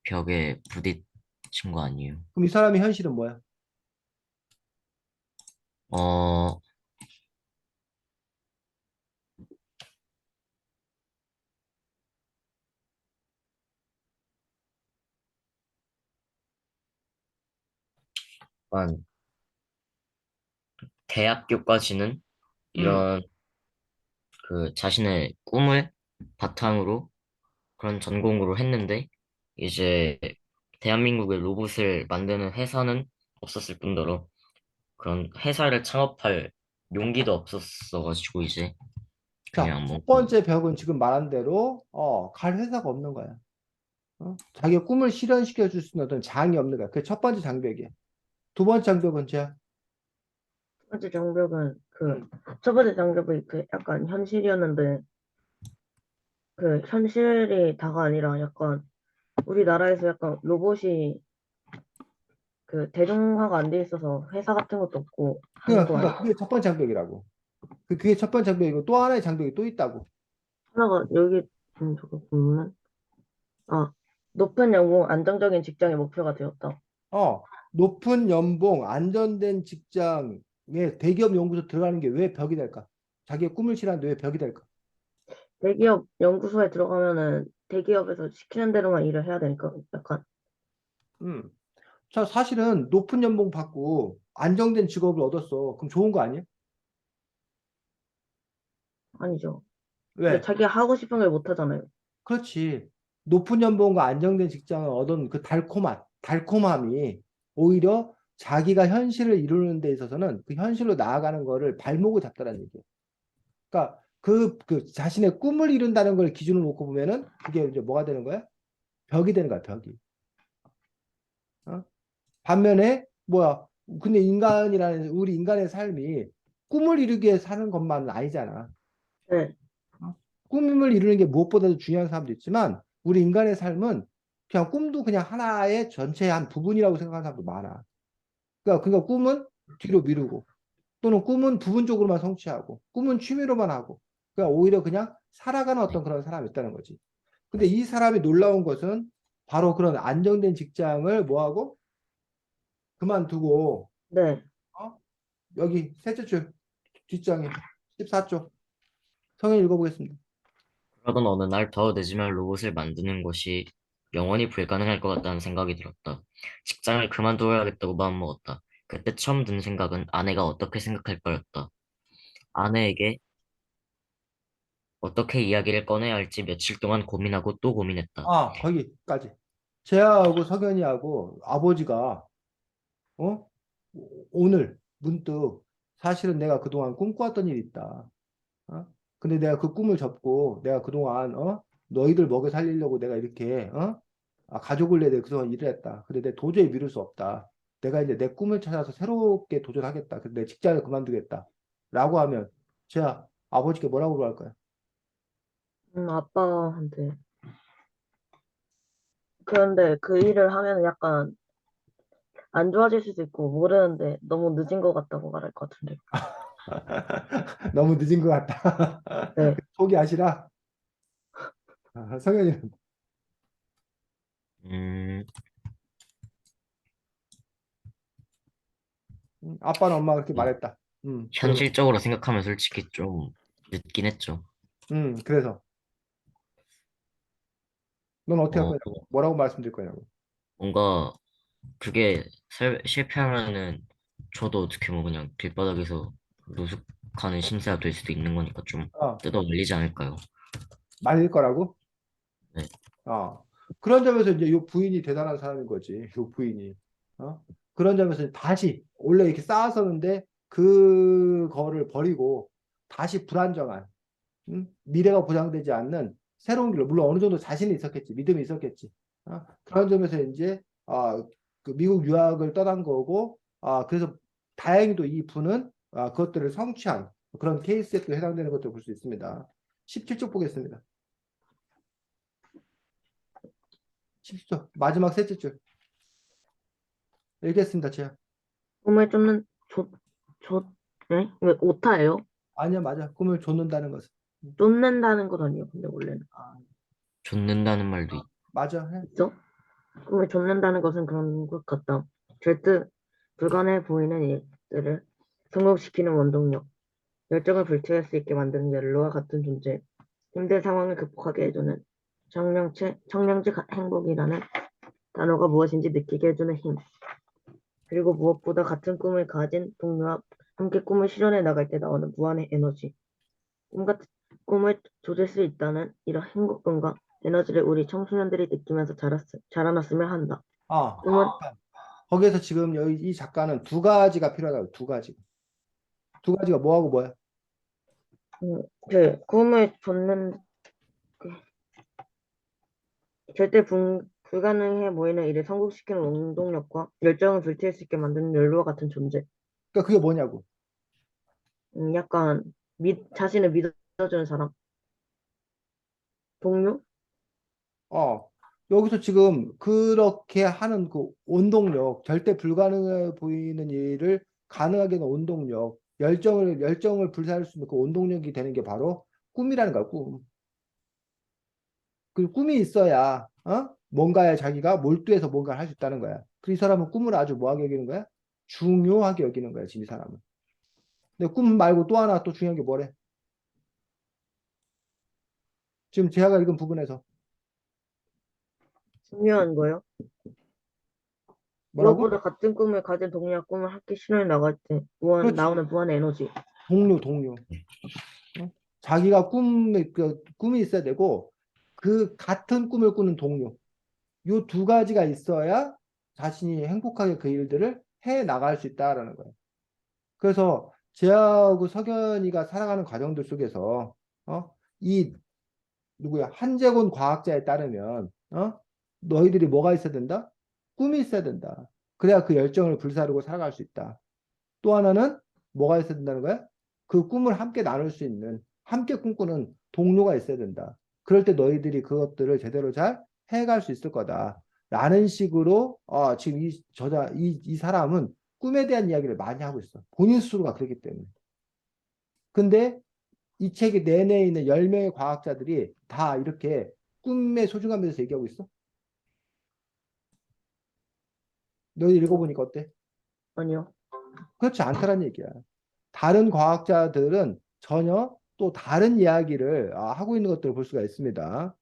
벽에 부딪힌 거 아니에요? 그럼 이 사람의 현실은 뭐야? 어, 약간 대학교까지는 음. 이런 그 자신의 꿈을 바탕으로 그런 전공으로 했는데 이제 대한민국의 로봇을 만드는 회사는 없었을 뿐더러 그런 회사를 창업할 용기도 없었어가지고 이제 자, 그냥 첫 뭔가 번째 벽은 지금 말한 대로 갈 회사가 없는 거야. 자기의 꿈을 실현시켜 줄 수 있는 어떤 장이 없는 거야. 그게 첫 번째 장벽이야. 두 번째 장벽은 제 첫 번째 장벽은 첫 번째 장벽이 약간 현실이었는데, 현실이 다가 아니라 약간 우리나라에서 약간 로봇이 대중화가 안 돼 있어서 회사 같은 것도 없고 하는 거 아니야? 그게 첫 번째 장벽이라고. 그게 첫 번째 장벽이고 또 하나의 장벽이 또 있다고. 하나가 여기 저거 보면 아 높은 연봉 안정적인 직장의 목표가 되었다. 높은 연봉, 안전된 직장에 대기업 연구소 들어가는 게 왜 벽이 될까? 자기의 꿈을 실현하는데 왜 벽이 될까? 대기업 연구소에 들어가면은 대기업에서 시키는 대로만 일을 해야 되니까 약간 음. 자, 사실은 높은 연봉 받고 안정된 직업을 얻었어. 그럼 좋은 거 아니야? 아니죠. 근데 왜? 자기가 하고 싶은 걸 못 하잖아요. 그렇지. 높은 연봉과 안정된 직장을 얻은 그 달콤함이 오히려 자기가 현실을 이루는 데 있어서는 그 현실로 나아가는 거를 발목을 잡다라는 얘기예요. 그러니까 그 자신의 꿈을 이룬다는 걸 기준으로 놓고 보면은 그게 이제 뭐가 되는 거야? 벽이 되는 거야, 벽이. 어? 반면에 뭐야? 근데 우리 인간의 삶이 꿈을 이루기 위해 사는 것만은 아니잖아. 네, 꿈을 이루는 게 무엇보다도 중요한 사람도 있지만 우리 인간의 삶은 그냥 꿈도 그냥 하나의 전체의 한 부분이라고 생각하는 사람도 많아. 그러니까 꿈은 뒤로 미루고 또는 꿈은 부분적으로만 성취하고 꿈은 취미로만 하고 그러니까 오히려 그냥 살아가는 어떤 그런 사람이 있다는 거지. 근데 이 사람이 놀라운 것은 바로 그런 안정된 직장을 뭐하고 그만두고 네. 어? 여기 셋째 줄 뒷장에 14쪽 성경 읽어보겠습니다. 그러던 어느 날 더 늦으면 로봇을 만드는 것이 영원히 불가능할 것 같다는 생각이 들었다. 직장을 그만둬야겠다고 마음먹었다. 그때 처음 든 생각은 아내가 어떻게 생각할 거였다. 아내에게 어떻게 이야기를 꺼내야 할지 며칠 동안 고민하고 또 고민했다. 거기까지. 재하하고 석연이하고 아버지가 어? 오늘 문득 사실은 내가 그동안 꿈꿔왔던 일이 있다. 어? 근데 내가 그 꿈을 접고 내가 그동안 너희들 먹여 살리려고 내가 이렇게 가족을 위해 내가 그동안 일을 했다. 근데 내가 도저히 미룰 수 없다. 내가 이제 내 꿈을 찾아서 새롭게 도전하겠다. 근데 내 직장을 그만두겠다. 라고 하면 제가 아버지께 뭐라고 할까요? 아빠한테. 그런데 그 일을 하면 약간 안 좋아질 수도 있고 모르는데 너무 늦은 것 같다고 말할 것 같은데. 너무 늦은 것 같다. 네. 포기하시라. 성현이는 음, 아빠는 엄마가 그렇게 어, 말했다. 그러면 현실적으로 생각하면 솔직히 좀 늦긴 했죠. 그래서 넌 어떻게 할 어, 거냐고? 뭐라고 말씀드릴 거냐고? 뭔가 그게 실패하면은 저도 어떻게 뭐 그냥 길바닥에서 노숙하는 신세가 될 수도 있는 거니까 좀 어, 뜯어 말리지 않을까요? 말릴 거라고? 네. 어. 그런 점에서 이제 요 부인이 대단한 사람인 거지. 요 부인이. 어? 그런 점에서 다시 원래 이렇게 쌓았었는데 그거를 버리고 다시 불안정한 미래가 보장되지 않는 새로운 길로 물론 어느 정도 자신이 있었겠지. 믿음이 있었겠지. 그런 점에서 이제 그 미국 유학을 떠난 거고 그래서 다행히도 이 분은 그것들을 성취한 그런 케이스에 또 해당되는 것도 볼 수 있습니다. 17쪽 보겠습니다. 17쪽 마지막 셋째 줄 읽겠습니다. 제가 꿈을 쫓는 네? 왜 오타예요? 아니야 맞아 꿈을 쫓는다는 것은 쫓는다는 것 아니에요, 근데 원래는. 쫓는다는 말도 맞아 해. 있어? 꿈을 쫓는다는 것은 그런 것 같다. 절대 불가능해 보이는 일들을 성공시키는 원동력, 열정을 불태울 수 있게 만드는 연료와 같은 존재, 힘든 상황을 극복하게 해주는 청량지 행복이라는 단어가 무엇인지 느끼게 해주는 힘, 그리고 무엇보다 같은 꿈을 가진 동료와 함께 꿈을 실현해 나갈 때 나오는 무한의 에너지, 꿈 같은 꿈을 조질 수 있다는 이런 행복감과 에너지를 우리 청소년들이 느끼면서 자라났으면 한다. 아 꿈은 거기에서 지금 여기 이 작가는 두 가지가 필요하다고 두 가지가 뭐하고 뭐야? 꿈을 쫓는 그 불가능해 보이는 일을 성공시키는 원동력과 열정을 불태울 수 있게 만드는 연료와 같은 존재. 그러니까 그게 뭐냐고. 약간 자신을 믿어주는 사람, 동료? 어, 여기서 지금 그렇게 하는 그 원동력, 절대 불가능해 보이는 일을 가능하게 하는 원동력, 열정을 불사할 수 있는 그 원동력이 되는 게 바로 꿈이라는 거야, 꿈. 그 꿈이 있어야, 뭔가에 자기가 몰두해서 뭔가를 할 수 있다는 거야. 그 이 사람은 꿈을 아주 뭐하게 여기는 거야? 중요하게 여기는 거야, 지금 이 사람은. 근데 꿈 말고 또 하나 또 중요한 게 뭐래? 지금 제가 읽은 부분에서. 중요한 거요. 뭐라고? 무엇보다 같은 꿈을 가진 동료와 꿈을 함께 실현해 나갈 때 그렇지. 나오는 무한의 에너지. 동료. 어? 자기가 꿈이 있어야 되고 그 같은 꿈을 꾸는 동료. 요 두 가지가 있어야 자신이 행복하게 그 일들을 해 나갈 수 있다라는 거예요. 그래서 제하고 석연이가 살아가는 과정들 속에서 이 누구야 한재곤 과학자에 따르면 너희들이 뭐가 있어야 된다? 꿈이 있어야 된다. 그래야 그 열정을 불사르고 살아갈 수 있다. 또 하나는 뭐가 있어야 된다는 거야? 그 꿈을 함께 나눌 수 있는, 함께 꿈꾸는 동료가 있어야 된다. 그럴 때 너희들이 그것들을 제대로 잘 해갈 수 있을 거다. 라는 식으로, 지금 이 사람은 꿈에 대한 이야기를 많이 하고 있어. 본인 스스로가 그렇기 때문에. 근데 이 책의 내내에 있는 10명의 과학자들이 다 이렇게 꿈의 소중함에 대해서 얘기하고 있어. 너희 읽어보니까 어때? 아니요. 그렇지 않다는 얘기야. 다른 과학자들은 전혀 또 다른 이야기를 하고 있는 것들을 볼 수가 있습니다.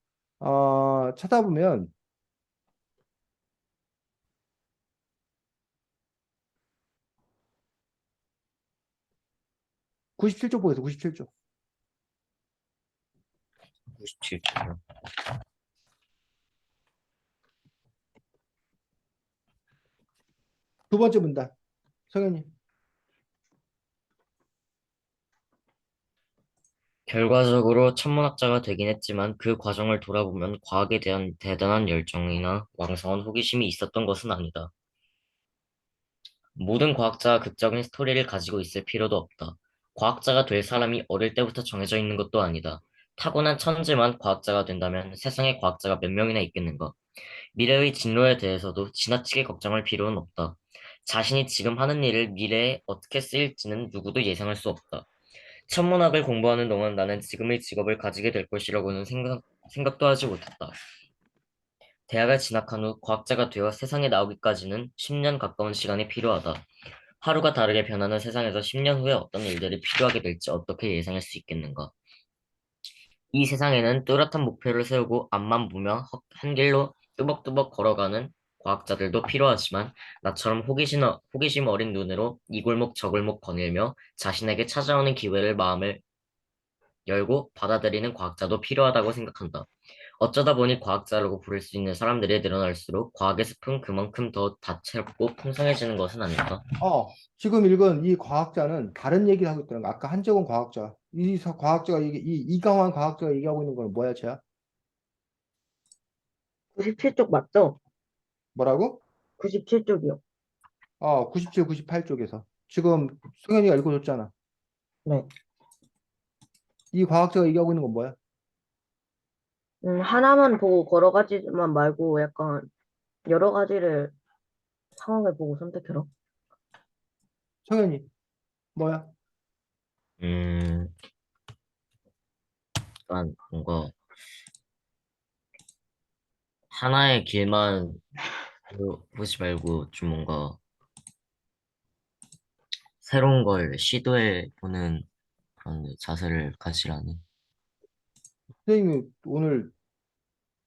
찾아보면 97쪽 보겠어, 97쪽. 97초요. 두 번째 문단. 성현님. 결과적으로 천문학자가 되긴 했지만 그 과정을 돌아보면 과학에 대한 대단한 열정이나 왕성한 호기심이 있었던 것은 아니다. 모든 과학자가 극적인 스토리를 가지고 있을 필요도 없다. 과학자가 될 사람이 어릴 때부터 정해져 있는 것도 아니다. 타고난 천재만 과학자가 된다면 세상에 과학자가 몇 명이나 있겠는가? 미래의 진로에 대해서도 지나치게 걱정할 필요는 없다. 자신이 지금 하는 일을 미래에 어떻게 쓰일지는 누구도 예상할 수 없다. 천문학을 공부하는 동안 나는 지금의 직업을 가지게 될 것이라고는 생각도 하지 못했다. 대학을 진학한 후 과학자가 되어 세상에 나오기까지는 10년 가까운 시간이 필요하다. 하루가 다르게 변하는 세상에서 10년 후에 어떤 일들이 필요하게 될지 어떻게 예상할 수 있겠는가? 이 세상에는 뚜렷한 목표를 세우고 앞만 보며 한 길로 뚜벅뚜벅 걸어가는 과학자들도 필요하지만 나처럼 호기심 어린 눈으로 이 골목 저 골목 거닐며 자신에게 찾아오는 기회를 마음을 열고 받아들이는 과학자도 필요하다고 생각한다. 어쩌다 보니 과학자라고 부를 수 있는 사람들이 늘어날수록 과학의 숲은 그만큼 더 다채롭고 풍성해지는 것은 아닐까? 지금 읽은 이 과학자는 다른 얘기를 하고 있다는 거. 아까 한정원 과학자. 과학자가, 이강환 과학자가 얘기하고 있는 건 뭐야, 쟤야? 97쪽 맞죠? 뭐라고? 97쪽이요. 97, 98쪽에서. 지금 승현이가 읽어줬잖아. 네. 이 과학자가 얘기하고 있는 건 뭐야? 하나만 보고 여러 가지만 말고 약간 여러 가지를 상황을 보고 선택해라. 성현이, 뭐야? 음, 약간 뭔가 하나의 길만 보지 말고 좀 뭔가 새로운 걸 시도해 보는 그런 자세를 가지라는. 선생님이 오늘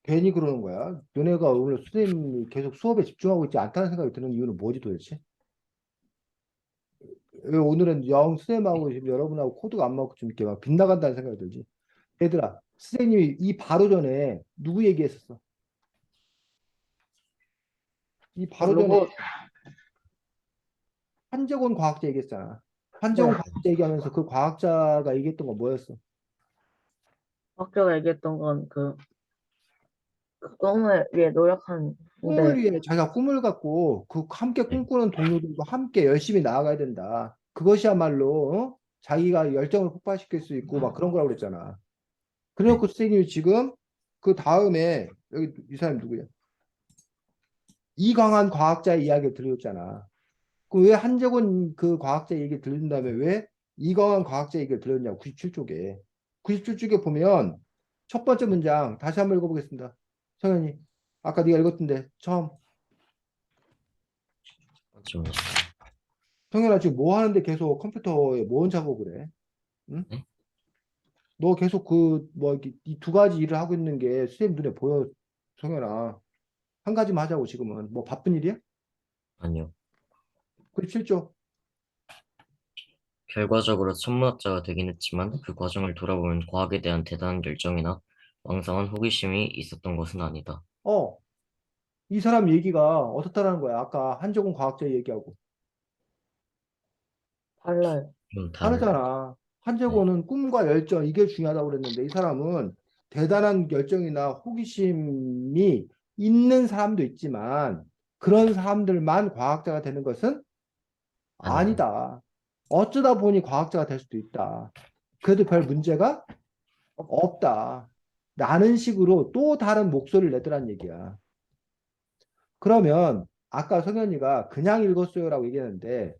괜히 그러는 거야? 너네가 오늘 선생님이 계속 수업에 집중하고 있지 않다는 생각이 드는 이유는 뭐지 도대체? 왜 오늘은 영 선생님하고 지금 여러분하고 코드가 안 맞고 좀 이렇게 막 빗나간다는 생각이 들지? 얘들아, 선생님이 이 바로 전에 누구 얘기했었어? 이 바로 전에 로봇, 한재곤 과학자 얘기했잖아. 한재곤 네. 과학자 얘기하면서 그 과학자가 얘기했던 건 뭐였어? 학교가 얘기했던 건 그 꿈을 위해 꿈을 노력하는데, 위해 자기가 꿈을 갖고 그 함께 네, 꿈꾸는 동료들과 함께 열심히 나아가야 된다. 그것이야말로 자기가 열정을 폭발시킬 수 있고 막 그런 거라고 그랬잖아. 네, 그래놓고 선생님이 지금 그 다음에 여기 이 사람이 누구야? 이광한 과학자의 이야기를 들려줬잖아. 그 왜 한재곤 그 과학자 얘기 들린 다음에 왜 이광한 과학자 얘기를 들렸냐고 97쪽에. 97쪽에 보면 첫 번째 문장 다시 한번 읽어보겠습니다. 성현이 아까 네가 읽었던데 처음. 좀, 성현아 지금 뭐 하는데 계속 컴퓨터에 뭔 작업을 해? 응? 네? 너 계속 그 뭐 이 두 가지 일을 하고 있는 게 선생님 눈에 보여. 성현아 한 가지만 하자고 지금은 뭐 바쁜 일이야? 아니요. 97쪽. 결과적으로 천문학자가 되긴 했지만 그 과정을 돌아보면 과학에 대한 대단한 열정이나 왕성한 호기심이 있었던 것은 아니다. 이 사람 얘기가 어떻다라는 거야. 아까 한정훈 과학자 얘기하고. 달라요. 좀 다른, 다르잖아. 네, 한재고는 꿈과 열정, 이게 중요하다고 그랬는데, 이 사람은 대단한 열정이나 호기심이 있는 사람도 있지만, 그런 사람들만 과학자가 되는 것은 아니다. 아니다. 어쩌다 보니 과학자가 될 수도 있다. 그래도 별 문제가 없다. 라는 식으로 또 다른 목소리를 내더란 얘기야. 그러면 아까 성현이가 그냥 읽었어요라고 얘기했는데,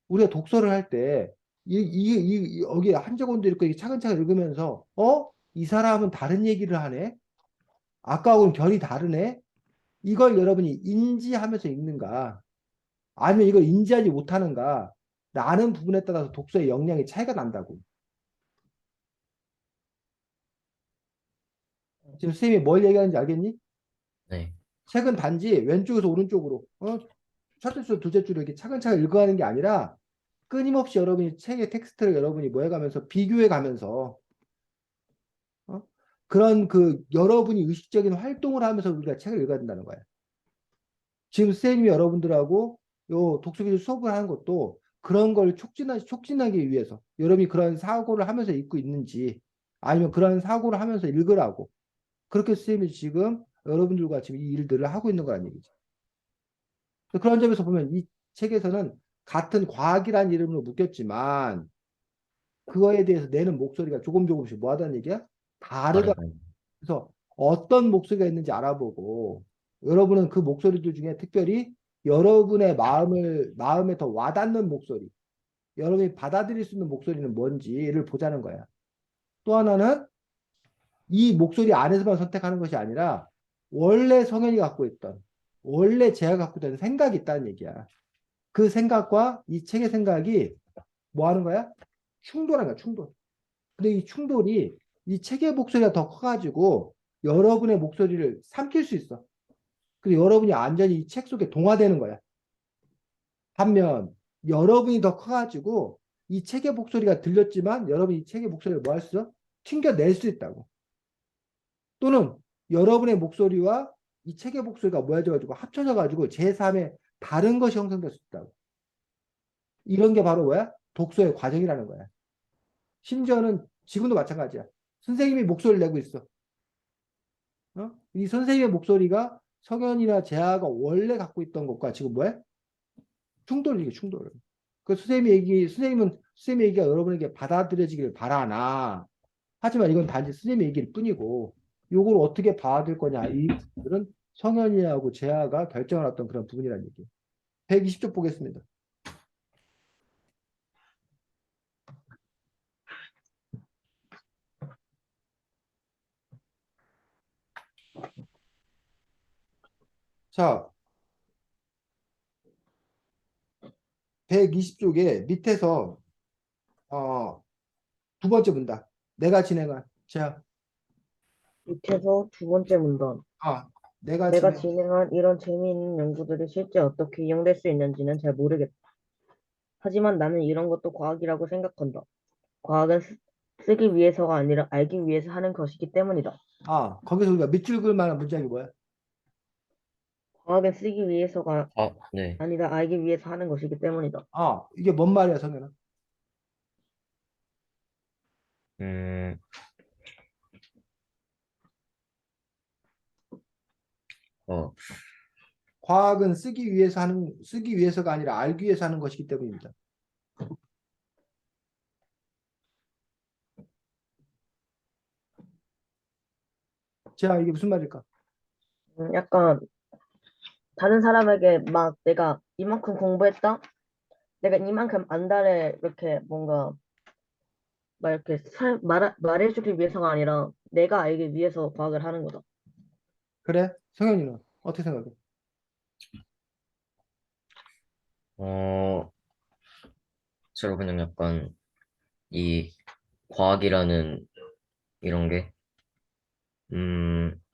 우리가 독서를 할 때, 여기 한재곤도 읽고 이렇게 차근차근 읽으면서, 이 사람은 다른 얘기를 하네? 아까하고는 결이 다르네? 이걸 여러분이 인지하면서 읽는가? 아니면 이걸 인지하지 못하는가? 라는 부분에 따라서 독서의 역량이 차이가 난다고. 지금 선생님이 뭘 얘기하는지 알겠니? 네, 책은 단지 왼쪽에서 오른쪽으로, 첫째 줄, 둘째 줄을 이렇게 차근차근 읽어가는 게 아니라, 끊임없이 여러분이 책의 텍스트를 여러분이 뭐 해가면서 비교해 가면서 어? 그런 그 여러분이 의식적인 활동을 하면서 우리가 책을 읽어야 된다는 거예요. 지금 선생님이 여러분들하고 요 독서기술 수업을 하는 것도 그런 걸 촉진하기 위해서 여러분이 그런 사고를 하면서 읽고 있는지 아니면 그런 사고를 하면서 읽으라고 그렇게 선생님이 지금 여러분들과 지금 이 일들을 하고 있는 거란 얘기죠. 그런 점에서 보면 이 책에서는 같은 과학이라는 이름으로 묶였지만 그거에 대해서 내는 목소리가 조금씩 뭐 하다는 얘기야? 다르다. 다르다. 그래서 어떤 목소리가 있는지 알아보고 여러분은 그 목소리들 중에 특별히 여러분의 마음에 더 와닿는 목소리, 여러분이 받아들일 수 있는 목소리는 뭔지를 보자는 거야. 또 하나는 이 목소리 안에서만 선택하는 것이 아니라 원래 성현이 갖고 있던 원래 제가 갖고 있던 생각이 있다는 얘기야. 그 생각과 이 책의 생각이 뭐 하는 거야? 충돌하는 거야, 충돌. 근데 이 충돌이 이 책의 목소리가 더 커가지고 여러분의 목소리를 삼킬 수 있어. 그리고 여러분이 완전히 이 책 속에 동화되는 거야. 반면 여러분이 더 커가지고 이 책의 목소리가 들렸지만 여러분이 이 책의 목소리를 뭐 할 수 있어? 튕겨낼 수 있다고. 또는 여러분의 목소리와 이 책의 목소리가 모여져가지고 합쳐져가지고 제3의 다른 것이 형성될 수 있다고. 이런 게 바로 뭐야? 독서의 과정이라는 거야. 심지어는 지금도 마찬가지야. 선생님이 목소리를 내고 있어. 어? 이 선생님의 목소리가 석연이나 재하가 원래 갖고 있던 것과 지금 뭐야? 충돌이게 충돌. 그 선생님의 얘기가 여러분에게 받아들여지기를 바라나. 하지만 이건 단지 선생님의 얘기일 뿐이고, 요걸 어떻게 받아들일 거냐. 이 부분들은 성현이하고 재하가 결정을 했던 그런 부분이라는 얘기. 120쪽 보겠습니다. 자, 120쪽에 밑에서 두 번째 문단. 내가 진행한 자, 밑에서 두 번째 문단. 아, 내가 내가 진행 진행한 이런 재미있는 연구들이 실제 어떻게 이용될 수 있는지는 잘 모르겠다. 하지만 나는 이런 것도 과학이라고 생각한다. 과학은 쓰기 위해서가 아니라 알기 위해서 하는 것이기 때문이다. 거기서 우리가 밑줄 그을 만한 문장이 뭐야? 과학은 쓰기 위해서가 네. 아니라 알기 위해서 하는 것이기 때문이다. 이게 뭔 말이야, 성현아? 음, 어, 과학은 쓰기 위해서가 아니라 알기 위해서 하는 것이기 때문입니다. 자, 이게 무슨 말일까? 약간 다른 사람에게 막 내가 이만큼 공부했다? 내가 이만큼 안다를 이렇게 뭔가 막 이렇게 말해주기 위해서가 아니라 내가 알기 위해서 과학을 하는 거다. 그래? 성현이는 어떻게 생각해? 어, 저로 그냥 약간 이 과학이라는 이런 게,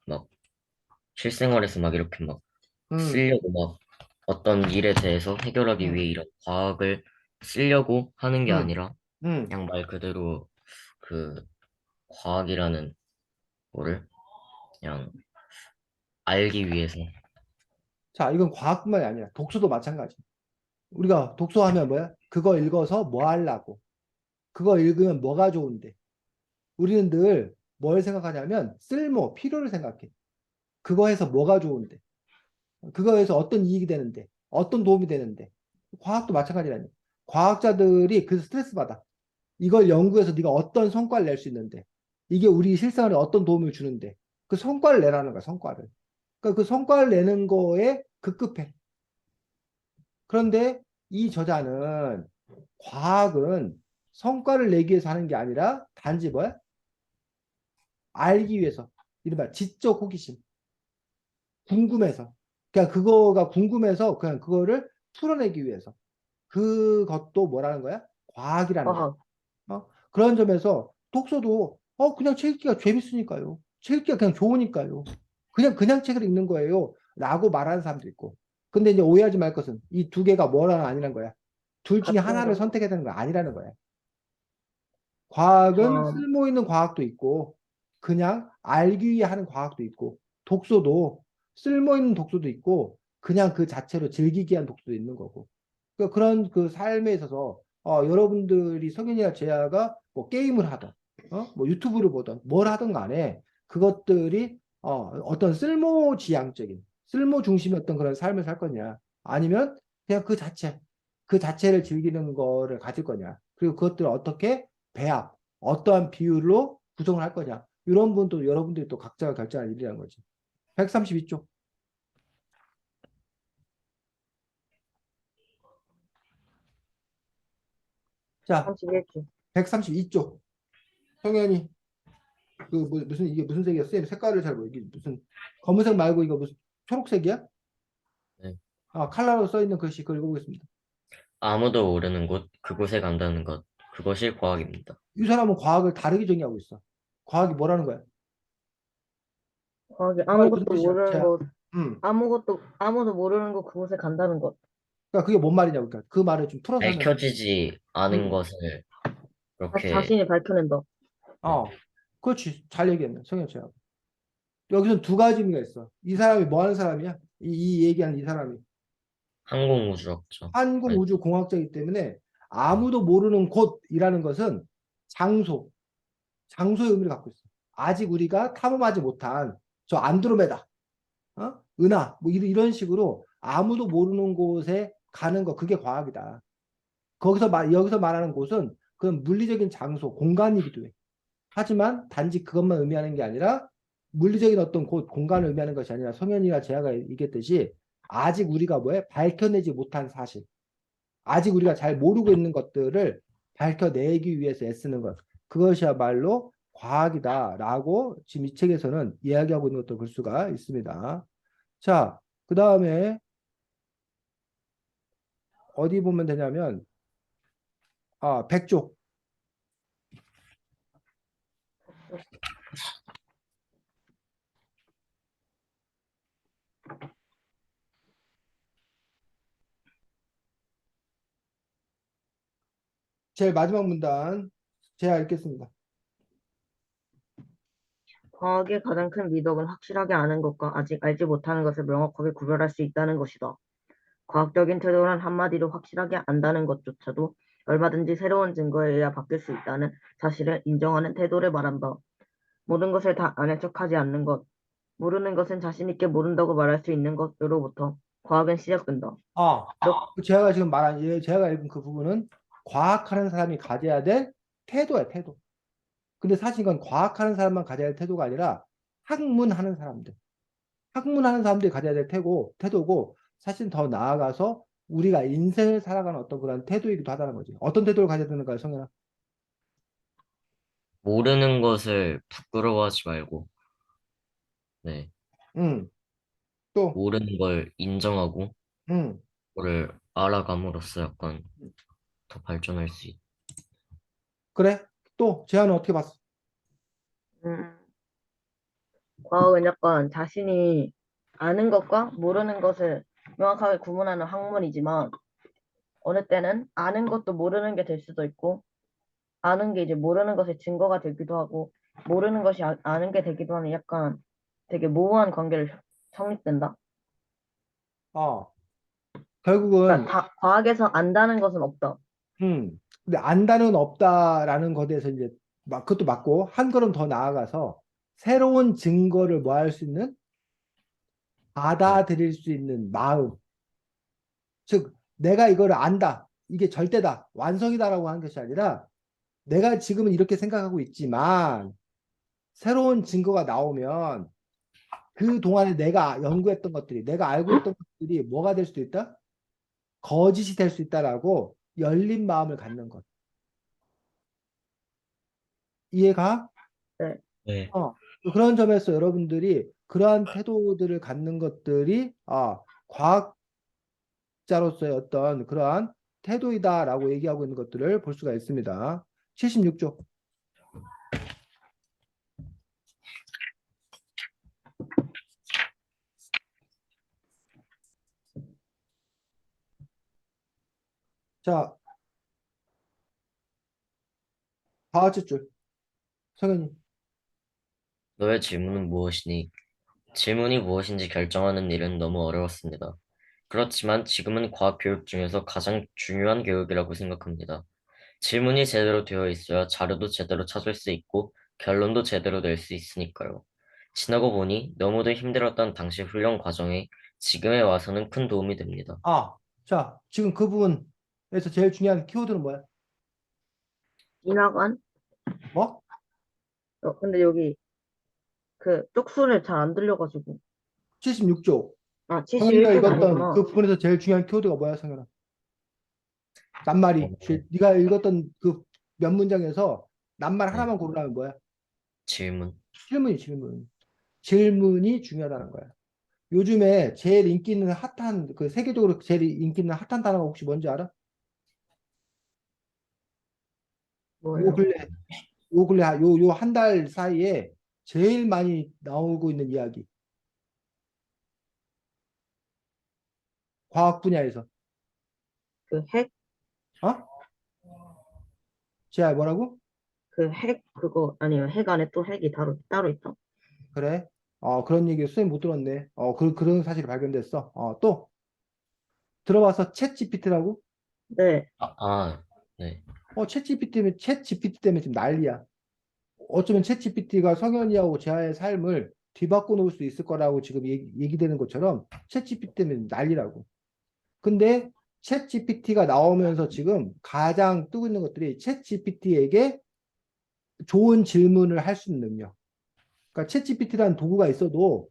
막 실생활에서 막 이렇게 막 음, 쓰려고 막 어떤 일에 대해서 해결하기 음, 위해 이런 과학을 쓰려고 하는 게 음, 아니라 음. 그냥 말 그대로 그 과학이라는 거를 그냥 알기 위해서. 자, 이건 과학뿐만이 아니라 독서도 마찬가지. 우리가 독서하면 뭐야? 그거 읽어서 뭐 하려고? 그거 읽으면 뭐가 좋은데? 우리는 늘 뭘 생각하냐면 쓸모, 필요를 생각해. 그거 해서 뭐가 좋은데? 그거 해서 어떤 이익이 되는데? 어떤 도움이 되는데? 과학도 마찬가지라니. 과학자들이 그 스트레스 받아. 이걸 연구해서 네가 어떤 성과를 낼 수 있는데? 이게 우리 실생활에 어떤 도움을 주는데? 그 성과를 내라는 거야, 성과를. 그러니까 그 성과를 내는 거에 급급해. 그런데 이 저자는 과학은 성과를 내기 위해서 하는 게 아니라 단지 뭐야? 알기 위해서. 이른바 지적 호기심. 궁금해서. 그냥 그거가 궁금해서 그냥 그거를 풀어내기 위해서. 그것도 뭐라는 거야? 과학이라는 거야. 과학. 그런 점에서 독서도 그냥 책 읽기가 재밌으니까요. 책 읽기가 그냥 좋으니까요. 그냥 책을 읽는 거예요. 라고 말하는 사람도 있고. 근데 이제 오해하지 말 것은 이 두 개가 뭐라는 아니라는 거야. 둘 중에 같은 하나를 거. 선택해야 되는 거 아니라는 거야. 과학은 자, 쓸모 있는 과학도 있고 그냥 알기 위해 하는 과학도 있고 독서도 쓸모 있는 독서도 있고 그냥 그 자체로 즐기기 위한 독서도 있는 거고 그러니까 그런 그 삶에 있어서 여러분들이 성인이나 제아가 뭐 게임을 하던 뭐 유튜브를 보던 뭘 하든 간에 그것들이 어떤 쓸모지향적인 쓸모 중심이었던 그런 삶을 살 거냐 아니면 그냥 그 자체를 즐기는 거를 가질 거냐 그리고 그것들을 어떻게 배합 어떠한 비율로 구성을 할 거냐 이런 부분도 여러분들이 또 각자가 결정할 일이라는 거지 132쪽 자 31주. 132쪽 성현이 그 무슨 이게 무슨 색이야? 쌤 색깔을 잘 모르. 이게 무슨 검은색 말고 이거 무슨 초록색이야? 네. 칼라로 써 있는 글씨 그걸 읽어보겠습니다. 아무도 모르는 곳, 그곳에 간다는 것, 그것이 과학입니다. 이 사람은 과학을 다르게 정의하고 있어. 과학이 뭐라는 거야? 과학이 그 말이 무슨 아무것도 뜻이야? 모르는 자, 것, 음. 아무도 모르는 거 그곳에 간다는 것. 그러니까 그게 뭔 말이냐고. 그러니까 그 말을 좀 풀어 설명해. 밝혀지지 않은 음. 것을 그렇게, 자신이 밝혀낸다. 네. 그렇지. 잘 얘기했네. 성현씨하고. 여기서 두 가지 의미가 있어. 이 사람이 뭐 하는 사람이야? 이 얘기하는 이 사람이. 항공우주학자. 아니, 항공우주공학자이기 때문에 아무도 모르는 곳이라는 것은 장소, 장소의 의미를 갖고 있어. 아직 우리가 탐험하지 못한 저 안드로메다, 은하, 뭐 이런 식으로 아무도 모르는 곳에 가는 거, 그게 과학이다. 여기서 말하는 곳은 그건 물리적인 장소, 공간이기도 해. 하지만 단지 그것만 의미하는 게 아니라 물리적인 어떤 곳, 공간을 의미하는 것이 아니라 성현이나 재하가 얘기했듯이 아직 우리가 뭐에 밝혀내지 못한 사실, 아직 우리가 잘 모르고 있는 것들을 밝혀내기 위해서 애쓰는 것. 그것이야말로 과학이다라고 지금 이 책에서는 이야기하고 있는 것도 볼 수가 있습니다. 자, 그 다음에 어디 보면 되냐면, 백조. 제일 마지막 문단 제가 읽겠습니다. 과학의 가장 큰 미덕은 확실하게 아는 것과 아직 알지 못하는 것을 명확하게 구별할 수 있다는 것이다. 과학적인 태도란 한마디로 확실하게 안다는 것조차도 얼마든지 새로운 증거에 의해 바뀔 수 있다는 사실을 인정하는 태도를 말한다. 모든 것을 다 아는 척하지 않는 것, 모르는 것은 자신 있게 모른다고 말할 수 있는 것으로부터 과학은 시작된다. 아, 이렇게 제가 지금 제가 읽은 그 부분은 과학하는 사람이 가져야 될 태도야, 태도. 근데 사실 이건 과학하는 사람만 가져야 될 태도가 아니라 학문하는 사람들. 학문하는 사람들이 가져야 될 태도고, 사실 더 나아가서 우리가 인생을 살아가는 어떤 그런 태도이기도 하다는 거지. 어떤 태도를 가져야 되는가요, 성현아? 모르는 것을 부끄러워하지 말고, 네. 응, 또, 모르는 걸 인정하고, 응, 그거를 알아감으로써 약간 더 발전할 수 있. 그래? 또, 제안은 어떻게 봤어? 음, 과학은 약간 자신이 아는 것과 모르는 것을 명확하게 구분하는 학문이지만 어느 때는 아는 것도 모르는 게 될 수도 있고 아는 게 이제 모르는 것의 증거가 되기도 하고 모르는 것이 아는 게 되기도 하는 약간 되게 모호한 관계를 성립된다. 어, 그러니까 결국은, 다 과학에서 안다는 것은 없다. 근데 안다는 없다라는 것에 대해서 이제, 그것도 맞고, 한 걸음 더 나아가서 새로운 증거를 뭐 할 수 있는? 네. 받아들일 수 있는 마음. 즉, 내가 이거를 안다. 이게 절대다. 완성이다라고 하는 것이 아니라, 내가 지금은 이렇게 생각하고 있지만, 새로운 증거가 나오면, 그 동안에 내가 연구했던 것들이, 내가 알고 있던 것들이 뭐가 될 수도 있다? 거짓이 될 수 있다라고 열린 마음을 갖는 것. 이해가? 네. 네. 어. 그런 점에서 여러분들이 그러한 태도들을 갖는 것들이, 과학자로서의 어떤 그러한 태도이다라고 얘기하고 있는 것들을 볼 수가 있습니다. 76조. 자, 다 같이 줄. 성현이. 너의 질문은 무엇이니? 질문이 무엇인지 결정하는 일은 너무 어려웠습니다. 그렇지만 지금은 과학 교육 중에서 가장 중요한 교육이라고 생각합니다. 질문이 제대로 되어 있어야 자료도 제대로 찾을 수 있고 결론도 제대로 낼 수 있으니까요. 지나고 보니 너무도 힘들었던 당시 훈련 과정에 지금에 와서는 큰 도움이 됩니다. 자, 지금 그 부분에서 제일 중요한 키워드는 뭐야? 지나간 뭐? 근데 여기 그 쪽수를 잘 안 들려가지고 76조. 성현이가 71조가 읽었던 그 아니구나. 부분에서 제일 중요한 키워드가 뭐야, 성현아? 어, 낱말이. 네가 읽었던 그 몇 문장에서 낱말 네, 하나만 고르라면 뭐야? 질문. 질문. 질문이 중요하다는 거야. 요즘에 제일 인기 있는 핫한, 그 세계적으로 제일 인기 있는 핫한 단어가 혹시 뭔지 알아? 요 뭐예요? 근래, 요 한 달 사이에 제일 많이 나오고 있는 이야기. 과학 분야에서. 그 핵, 어? 지아 뭐라고? 그 핵, 그거, 아니요. 핵 안에 또 핵이 따로 있다. 그래? 그런 얘기 선생님 못 들었네. 그런 사실이 발견됐어. 또 들어봐서 챗 GPT라고? 네, 네. 챗 GPT 때문에 지금 난리야. 어쩌면 챗 GPT가 성현이하고 재하의 삶을 뒤바꿔 놓을 수 있을 거라고 지금 얘기되는 것처럼 챗 GPT 때문에 난리라고. 근데 챗 GPT가 나오면서 지금 가장 뜨고 있는 것들이 챗 GPT에게 좋은 질문을 할 수 있는 능력. 그러니까 챗 GPT라는 도구가 있어도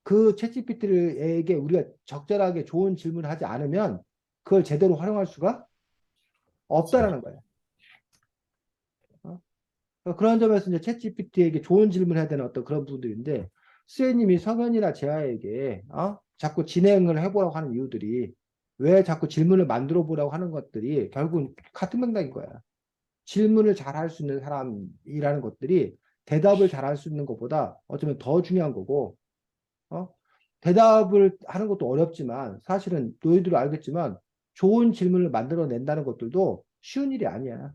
그 챗 GPT에게 우리가 적절하게 좋은 질문을 하지 않으면 그걸 제대로 활용할 수가 없다라는 거야. 어? 그러니까 그런 점에서 이제 챗 GPT에게 좋은 질문을 해야 되는 어떤 그런 부분들인데 수혜님이 성현이나 재하에게 자꾸 진행을 해보라고 하는 이유들이 왜 자꾸 질문을 만들어 보라고 하는 것들이 결국은 같은 맥락인 거야. 질문을 잘 할 수 있는 사람이라는 것들이 대답을 잘 할 수 있는 것보다 어쩌면 더 중요한 거고, 어? 대답을 하는 것도 어렵지만 사실은 너희들도 알겠지만 좋은 질문을 만들어낸다는 것들도 쉬운 일이 아니야.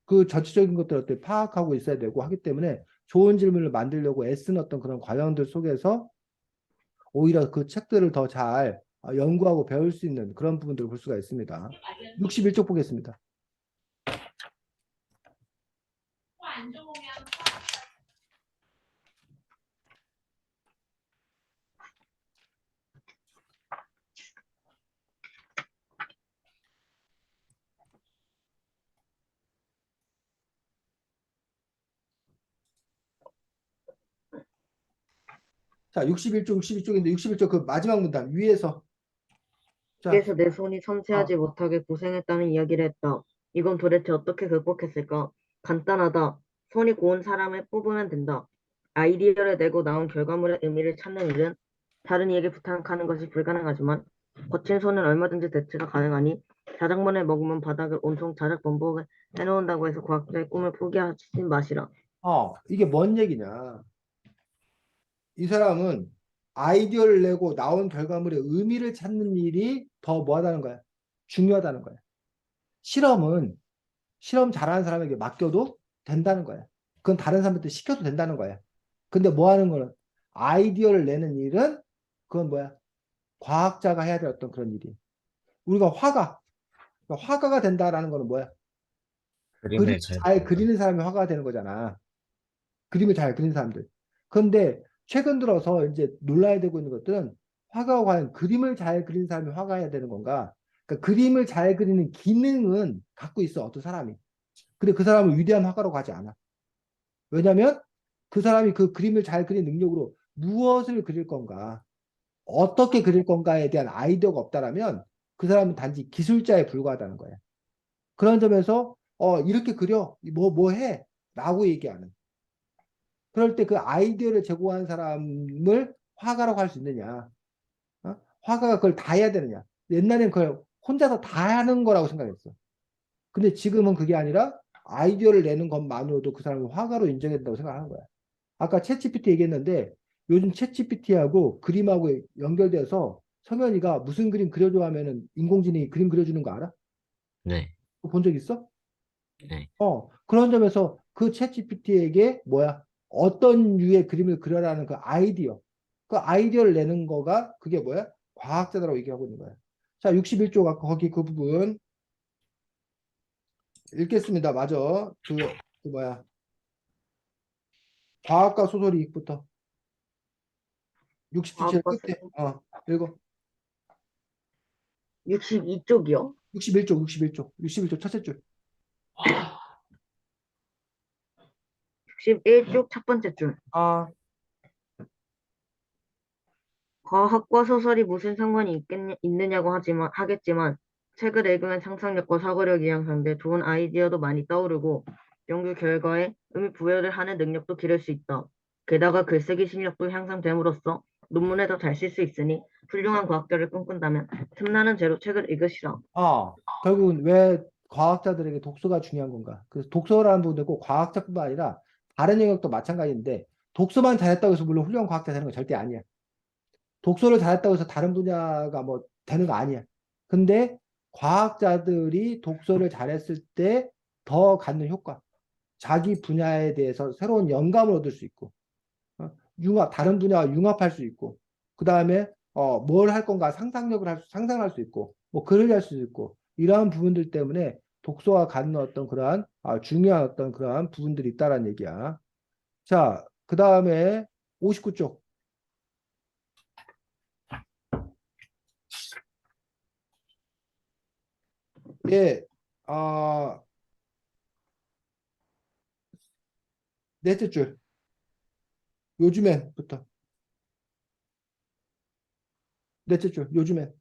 그 전체적인 것들을 파악하고 있어야 되고 하기 때문에 좋은 질문을 만들려고 애쓰는 어떤 그런 과정들 속에서 오히려 그 책들을 더 잘 연구하고 배울 수 있는 그런 부분들을 볼 수가 있습니다. 61쪽 보겠습니다. 자, 61쪽, 62쪽인데 61쪽 그 마지막 문단 위에서 자, 그래서 내 손이 섬세하지 못하게 고생했다는 이야기를 했다. 이건 도대체 어떻게 극복했을까? 간단하다. 손이 고운 사람을 뽑으면 된다. 아이디어를 내고 나온 결과물의 의미를 찾는 일은 다른 이에게 부탁하는 것이 불가능하지만 거친 손은 얼마든지 대체가 가능하니 자작문을 먹으면 바닥을 온통 자작 번복을 해놓는다고 해서 과학자의 꿈을 포기하지 마시라. 이게 뭔 얘기냐? 이 사람은 아이디어를 내고 나온 결과물의 의미를 찾는 일이 더 뭐하다는 거야? 중요하다는 거야. 실험은 실험 잘하는 사람에게 맡겨도 된다는 거야. 그건 다른 사람한테 시켜도 된다는 거야. 근데 뭐 하는 거는 아이디어를 내는 일은 그건 뭐야? 과학자가 해야 될 어떤 그런 일이. 우리가 화가가 된다라는 거는 뭐야? 그림 그림을 잘 잘 그린다. 그리는 사람이 화가가 되는 거잖아. 그림을 잘 그리는 사람들. 그런데 최근 들어서 이제 논란이 되고 있는 것들은 화가가 과연 그림을 잘 그리는 사람이 화가해야 되는 건가? 그러니까 그림을 잘 그리는 기능은 갖고 있어, 어떤 사람이. 근데 그 사람을 위대한 화가라고 하지 않아. 왜냐하면 그 사람이 그 그림을 잘 그리는 능력으로 무엇을 그릴 건가, 어떻게 그릴 건가에 대한 아이디어가 없다라면 그 사람은 단지 기술자에 불과하다는 거야. 그런 점에서 이렇게 그려, 뭐 해, 라고 얘기하는. 그럴 때 그 아이디어를 제공한 사람을 화가라고 할 수 있느냐? 화가가 그걸 다 해야 되느냐? 옛날에는 그걸 혼자서 다 하는 거라고 생각했어. 근데 지금은 그게 아니라 아이디어를 내는 것만으로도 그 사람을 화가로 인정된다고 생각하는 거야. 아까 챗GPT 얘기했는데 요즘 챗GPT하고 그림하고 연결돼서 성현이가 무슨 그림 그려줘 하면은 인공지능이 그림 그려주는 거 알아? 네, 본 적 있어? 네. 그런 점에서 그 챗GPT에게 뭐야? 어떤 류의 그림을 그려라는 그 아이디어. 그 아이디어를 내는 거가 그게 뭐야? 과학자라고 얘기하고 있는 거야. 자, 61조 아까 거기 그 부분 읽겠습니다. 맞아. 그 뭐야? 과학과 소설이익부터 60조 제일 과학과 끝에. 읽어. 62쪽이요. 61조, 61조, 61조 첫째 줄. 61쪽 첫 번째 줄. 아, 과학과 소설이 무슨 상관이 있느냐고 하겠지만 책을 읽으면 상상력과 사고력이 향상돼 좋은 아이디어도 많이 떠오르고 연구 결과에 의미 부여를 하는 능력도 기를 수 있다. 게다가 글쓰기 실력도 향상됨으로써 논문에 더 잘 쓸 수 있으니 훌륭한 과학자를 꿈꾼다면 틈나는 죄로 책을 읽으시라. 결국은 왜 과학자들에게 독서가 중요한 건가? 그래서 독서라는 부분도 꼭 과학자뿐만 아니라 다른 영역도 마찬가지인데 독서만 잘했다고 해서 물론 훌륭한 과학자 되는 건 절대 아니야. 독서를 잘했다고 해서 다른 분야가 뭐 되는 거 아니야. 근데 과학자들이 독서를 잘했을 때 더 갖는 효과. 자기 분야에 대해서 새로운 영감을 얻을 수 있고, 다른 분야와 융합할 수 있고, 그 다음에 뭘 할 건가 상상할 수 있고, 뭐 글을 할 수 있고, 이러한 부분들 때문에 독서와 갖는 어떤 그러한 중요한 어떤 그러한 부분들이 있다라는 얘기야. 자, 그 다음에 59쪽. 예, 아, 넷째 줄. 요즘엔부터. 넷째 줄. 요즘엔.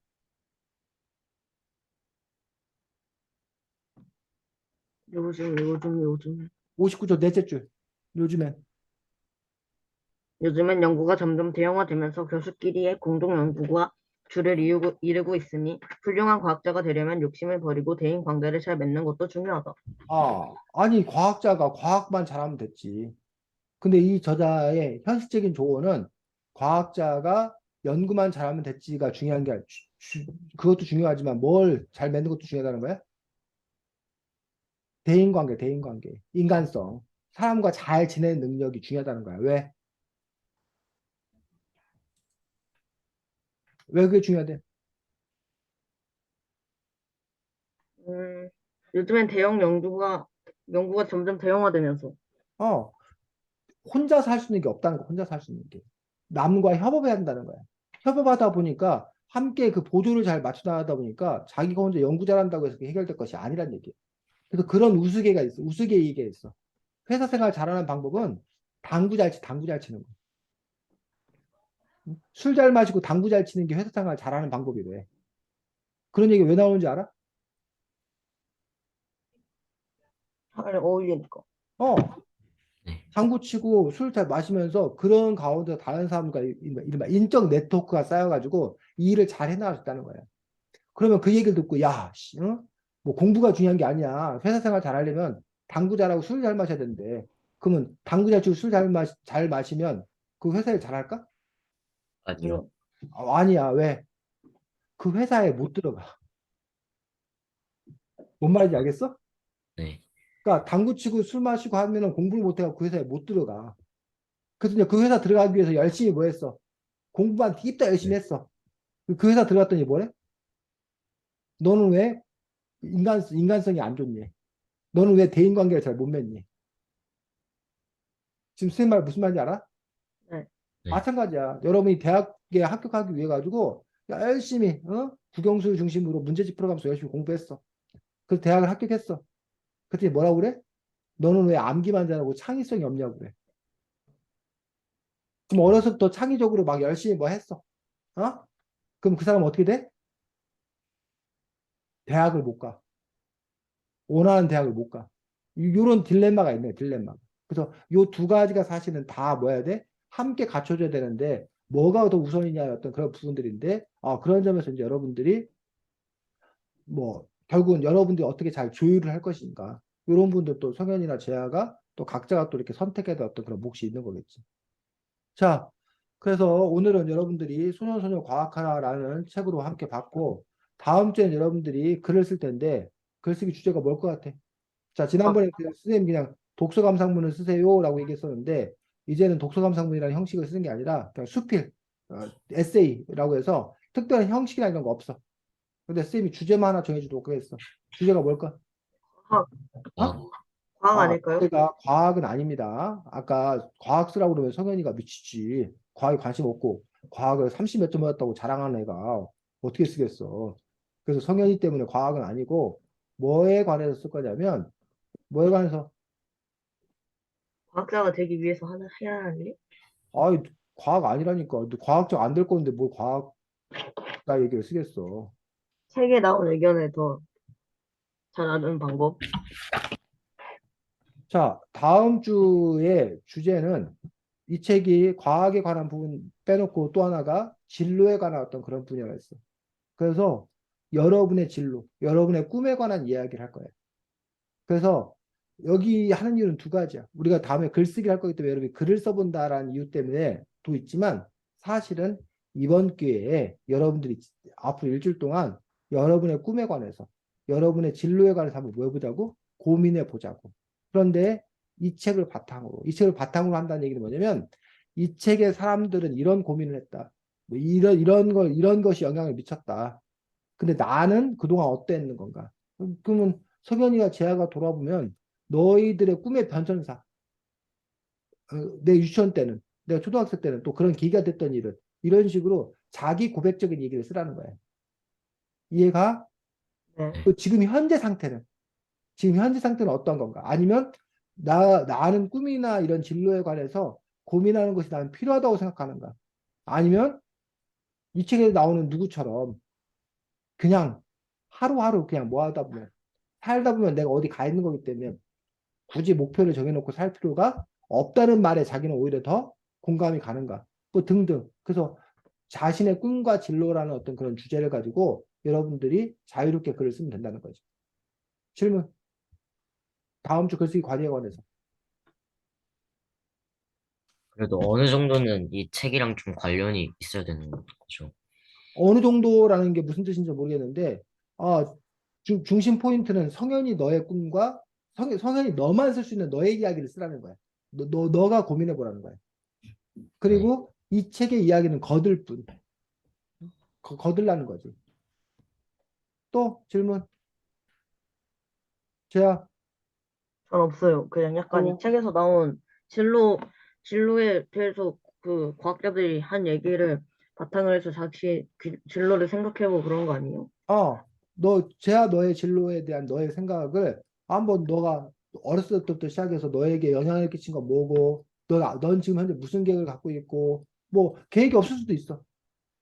59쪽 넷째 줄. 요즘엔. 요즘엔 연구가 점점 대형화되면서 교수끼리의 공동 연구가 줄을 이루고 있으니 훌륭한 과학자가 되려면 욕심을 버리고 대인 관계를 잘 맺는 것도 중요하다. 아니, 과학자가 과학만 잘하면 됐지. 근데 이 저자의 현실적인 조언은 과학자가 연구만 잘하면 됐지가 중요한 게 그것도 중요하지만 뭘 잘 맺는 것도 중요하다는 거야? 대인관계, 대인관계, 인간성, 사람과 잘 지내는 능력이 중요하다는 거야. 왜? 왜 그게 중요하대? 음, 요즘엔 연구가 점점 대형화되면서 어, 혼자서 할 수 있는 게 없다는 거, 혼자서 할 수 있는 게. 남과 협업해야 한다는 거야. 협업하다 보니까 함께 그 보조를 잘 맞춰 나가다 보니까 자기가 혼자 연구 잘한다고 해서 그게 해결될 것이 아니란 얘기야. 그래서 그런 우스개가 있어. 우스개이게 있어. 회사 생활 잘하는 방법은 당구 잘 치는 거. 술 잘 마시고 당구 잘 치는 게 회사 생활 잘하는 방법이래. 그런 얘기 왜 나오는지 알아? 잘 어울리니까. 어, 네. 당구 치고 술 잘 마시면서 그런 가운데 다른 사람과 이른바 인적 네트워크가 쌓여가지고 이 일을 잘 해나갈 수 있다는 거야. 그러면 그 얘기를 듣고 야, 씨, 뭐 공부가 중요한 게 아니야. 회사 생활 잘하려면 당구 잘하고 술 잘 마셔야 되는데 그러면 당구 잘 치고 술 잘 마시면 그 회사에 잘할까? 아니요. 아니야. 왜? 그 회사에 못 들어가. 뭔 말인지 알겠어? 네. 그러니까 당구 치고 술 마시고 하면은 공부를 못 해서 그 회사에 못 들어가. 그래서 이제 그 회사 들어가기 위해서 열심히 뭐 했어? 공부만 입다 열심히 네. 했어. 그 회사 들어갔더니 뭐래? 너는 왜 인간성이 안 좋니? 너는 왜 대인관계를 잘 못 맺니? 지금 쓰는 말 무슨 말인지 알아? 네. 네. 마찬가지야. 여러분이 대학에 합격하기 위해 가지고 열심히 국영수 중심으로 문제집 풀어가면서 열심히 공부했어. 그래서 대학을 합격했어. 그랬더니 뭐라고 그래? 너는 왜 암기만 잘하고 창의성이 없냐고 그래. 그럼 어려서부터 창의적으로 막 열심히 뭐 했어. 어? 그럼 그 사람 어떻게 돼? 대학을 못 가. 원하는 대학을 못 가. 이런 딜레마가 있네, 딜레마. 그래서 요 두 가지가 사실은 다 뭐야 돼? 함께 갖춰져야 되는데 뭐가 더 우선이냐 어떤 그런 부분들인데 그런 점에서 이제 여러분들이 뭐 결국은 여러분들이 어떻게 잘 조율을 할 것인가 이런 분들 또 성현이나 재하가 또 각자가 또 이렇게 선택해야 될 어떤 그런 몫이 있는 거겠지. 자, 그래서 오늘은 여러분들이 소년소녀 과학하라라는 책으로 함께 봤고 다음 주에는 여러분들이 글을 쓸 텐데 글쓰기 주제가 뭘 것 같아? 자, 지난번에 선생님 그냥 독서 감상문을 쓰세요라고 얘기했었는데 이제는 독서 감상문이라는 형식을 쓰는 게 아니라 그냥 수필, 에세이라고 해서 특별한 형식이나 이런 거 없어. 근데 선생님이 주제만 하나 정해주도록 하겠어. 주제가 뭘까? 과학, 어? 과학 아닐까요? 주제가 과학은 아닙니다. 아까 과학 쓰라고 그러면 성현이가 미치지. 과학에 관심 없고 과학을 30 몇 점 받았다고 자랑하는 애가 어떻게 쓰겠어. 그래서 성현이 때문에 과학은 아니고 뭐에 관해서 쓸 거냐면 뭐에 관해서 과학자가 되기 위해서 해야 할 일? 아이 과학 아니라니까. 너 과학자 안 될 건데 뭘 과학자 얘기를 쓰겠어. 책에 나온 의견을 더 잘 아는 방법. 자, 다음 주의 주제는 이 책이 과학에 관한 부분 빼놓고 또 하나가 진로에 관한 어떤 그런 분야가 있어. 그래서 여러분의 진로, 여러분의 꿈에 관한 이야기를 할 거예요. 그래서 여기 하는 이유는 두 가지야. 우리가 다음에 글쓰기를 할 거기 때문에 여러분이 글을 써본다라는 이유 때문에 또 있지만 사실은 이번 기회에 여러분들이 앞으로 일주일 동안 여러분의 꿈에 관해서, 여러분의 진로에 관해서 한번 뭐 해보자고? 고민해 보자고. 그런데 이 책을 바탕으로 한다는 얘기는 뭐냐면, 이 책의 사람들은 이런 고민을 했다. 뭐 이런 것이 영향을 미쳤다. 근데 나는 그동안 어땠는 건가? 그러면 석연이가 재하가 돌아보면 너희들의 꿈의 변천사, 내 유치원 때는, 내가 초등학생 때는 또 그런 계기가 됐던 일은 이런 식으로 자기 고백적인 얘기를 쓰라는 거예요. 이해가? 네. 네. 또 지금 현재 상태는 어떤 건가? 아니면 나는 꿈이나 이런 진로에 관해서 고민하는 것이 나는 필요하다고 생각하는가? 아니면 이 책에 나오는 누구처럼 그냥 하루하루 그냥 뭐 하다 보면 살다 보면 내가 어디 가 있는 거기 때문에 굳이 목표를 정해놓고 살 필요가 없다는 말에 자기는 오히려 더 공감이 가는가? 뭐 등등. 그래서 자신의 꿈과 진로라는 어떤 그런 주제를 가지고 여러분들이 자유롭게 글을 쓰면 된다는 거죠. 질문. 다음 주 글쓰기 과제에 관해서. 그래도 어느 정도는 이 책이랑 좀 관련이 있어야 되는 거죠. 어느 정도라는 게 무슨 뜻인지 모르겠는데, 중심 포인트는 성현이 너의 꿈과 성현이 너만 쓸 수 있는 너의 이야기를 쓰라는 거야. 너가 고민해 보라는 거야. 네. 그리고 이 책의 이야기는 거들 뿐. 거들라는 거지. 또 질문. 제야. 전 없어요. 그냥 약간 이 또 책에서 나온 진로에 대해서 그 과학자들이 한 얘기를 바탕으로 해서 자기 진로를 생각해보고 그런 거 아니에요? 제야 너의 진로에 대한 너의 생각을 한번 너가 어렸을 때부터 시작해서 너에게 영향을 끼친 건 뭐고, 넌 지금 현재 무슨 계획을 갖고 있고, 뭐 계획이 없을 수도 있어.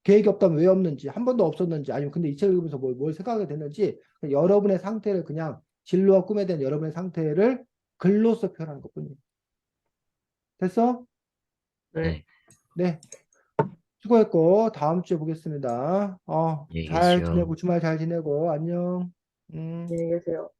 계획이 없다면 왜 없는지, 한 번도 없었는지, 아니면 근데 이 책을 읽으면서 뭘 생각하게 됐는지, 여러분의 상태를 그냥 진로와 꿈에 대한 여러분의 상태를 글로써 표현하는 것뿐이에요. 됐어? 네. 네. 네. 수고했고, 다음 주에 보겠습니다. 안녕히 잘 계세요. 지내고, 주말 잘 지내고, 안녕. 음. 안녕히 계세요.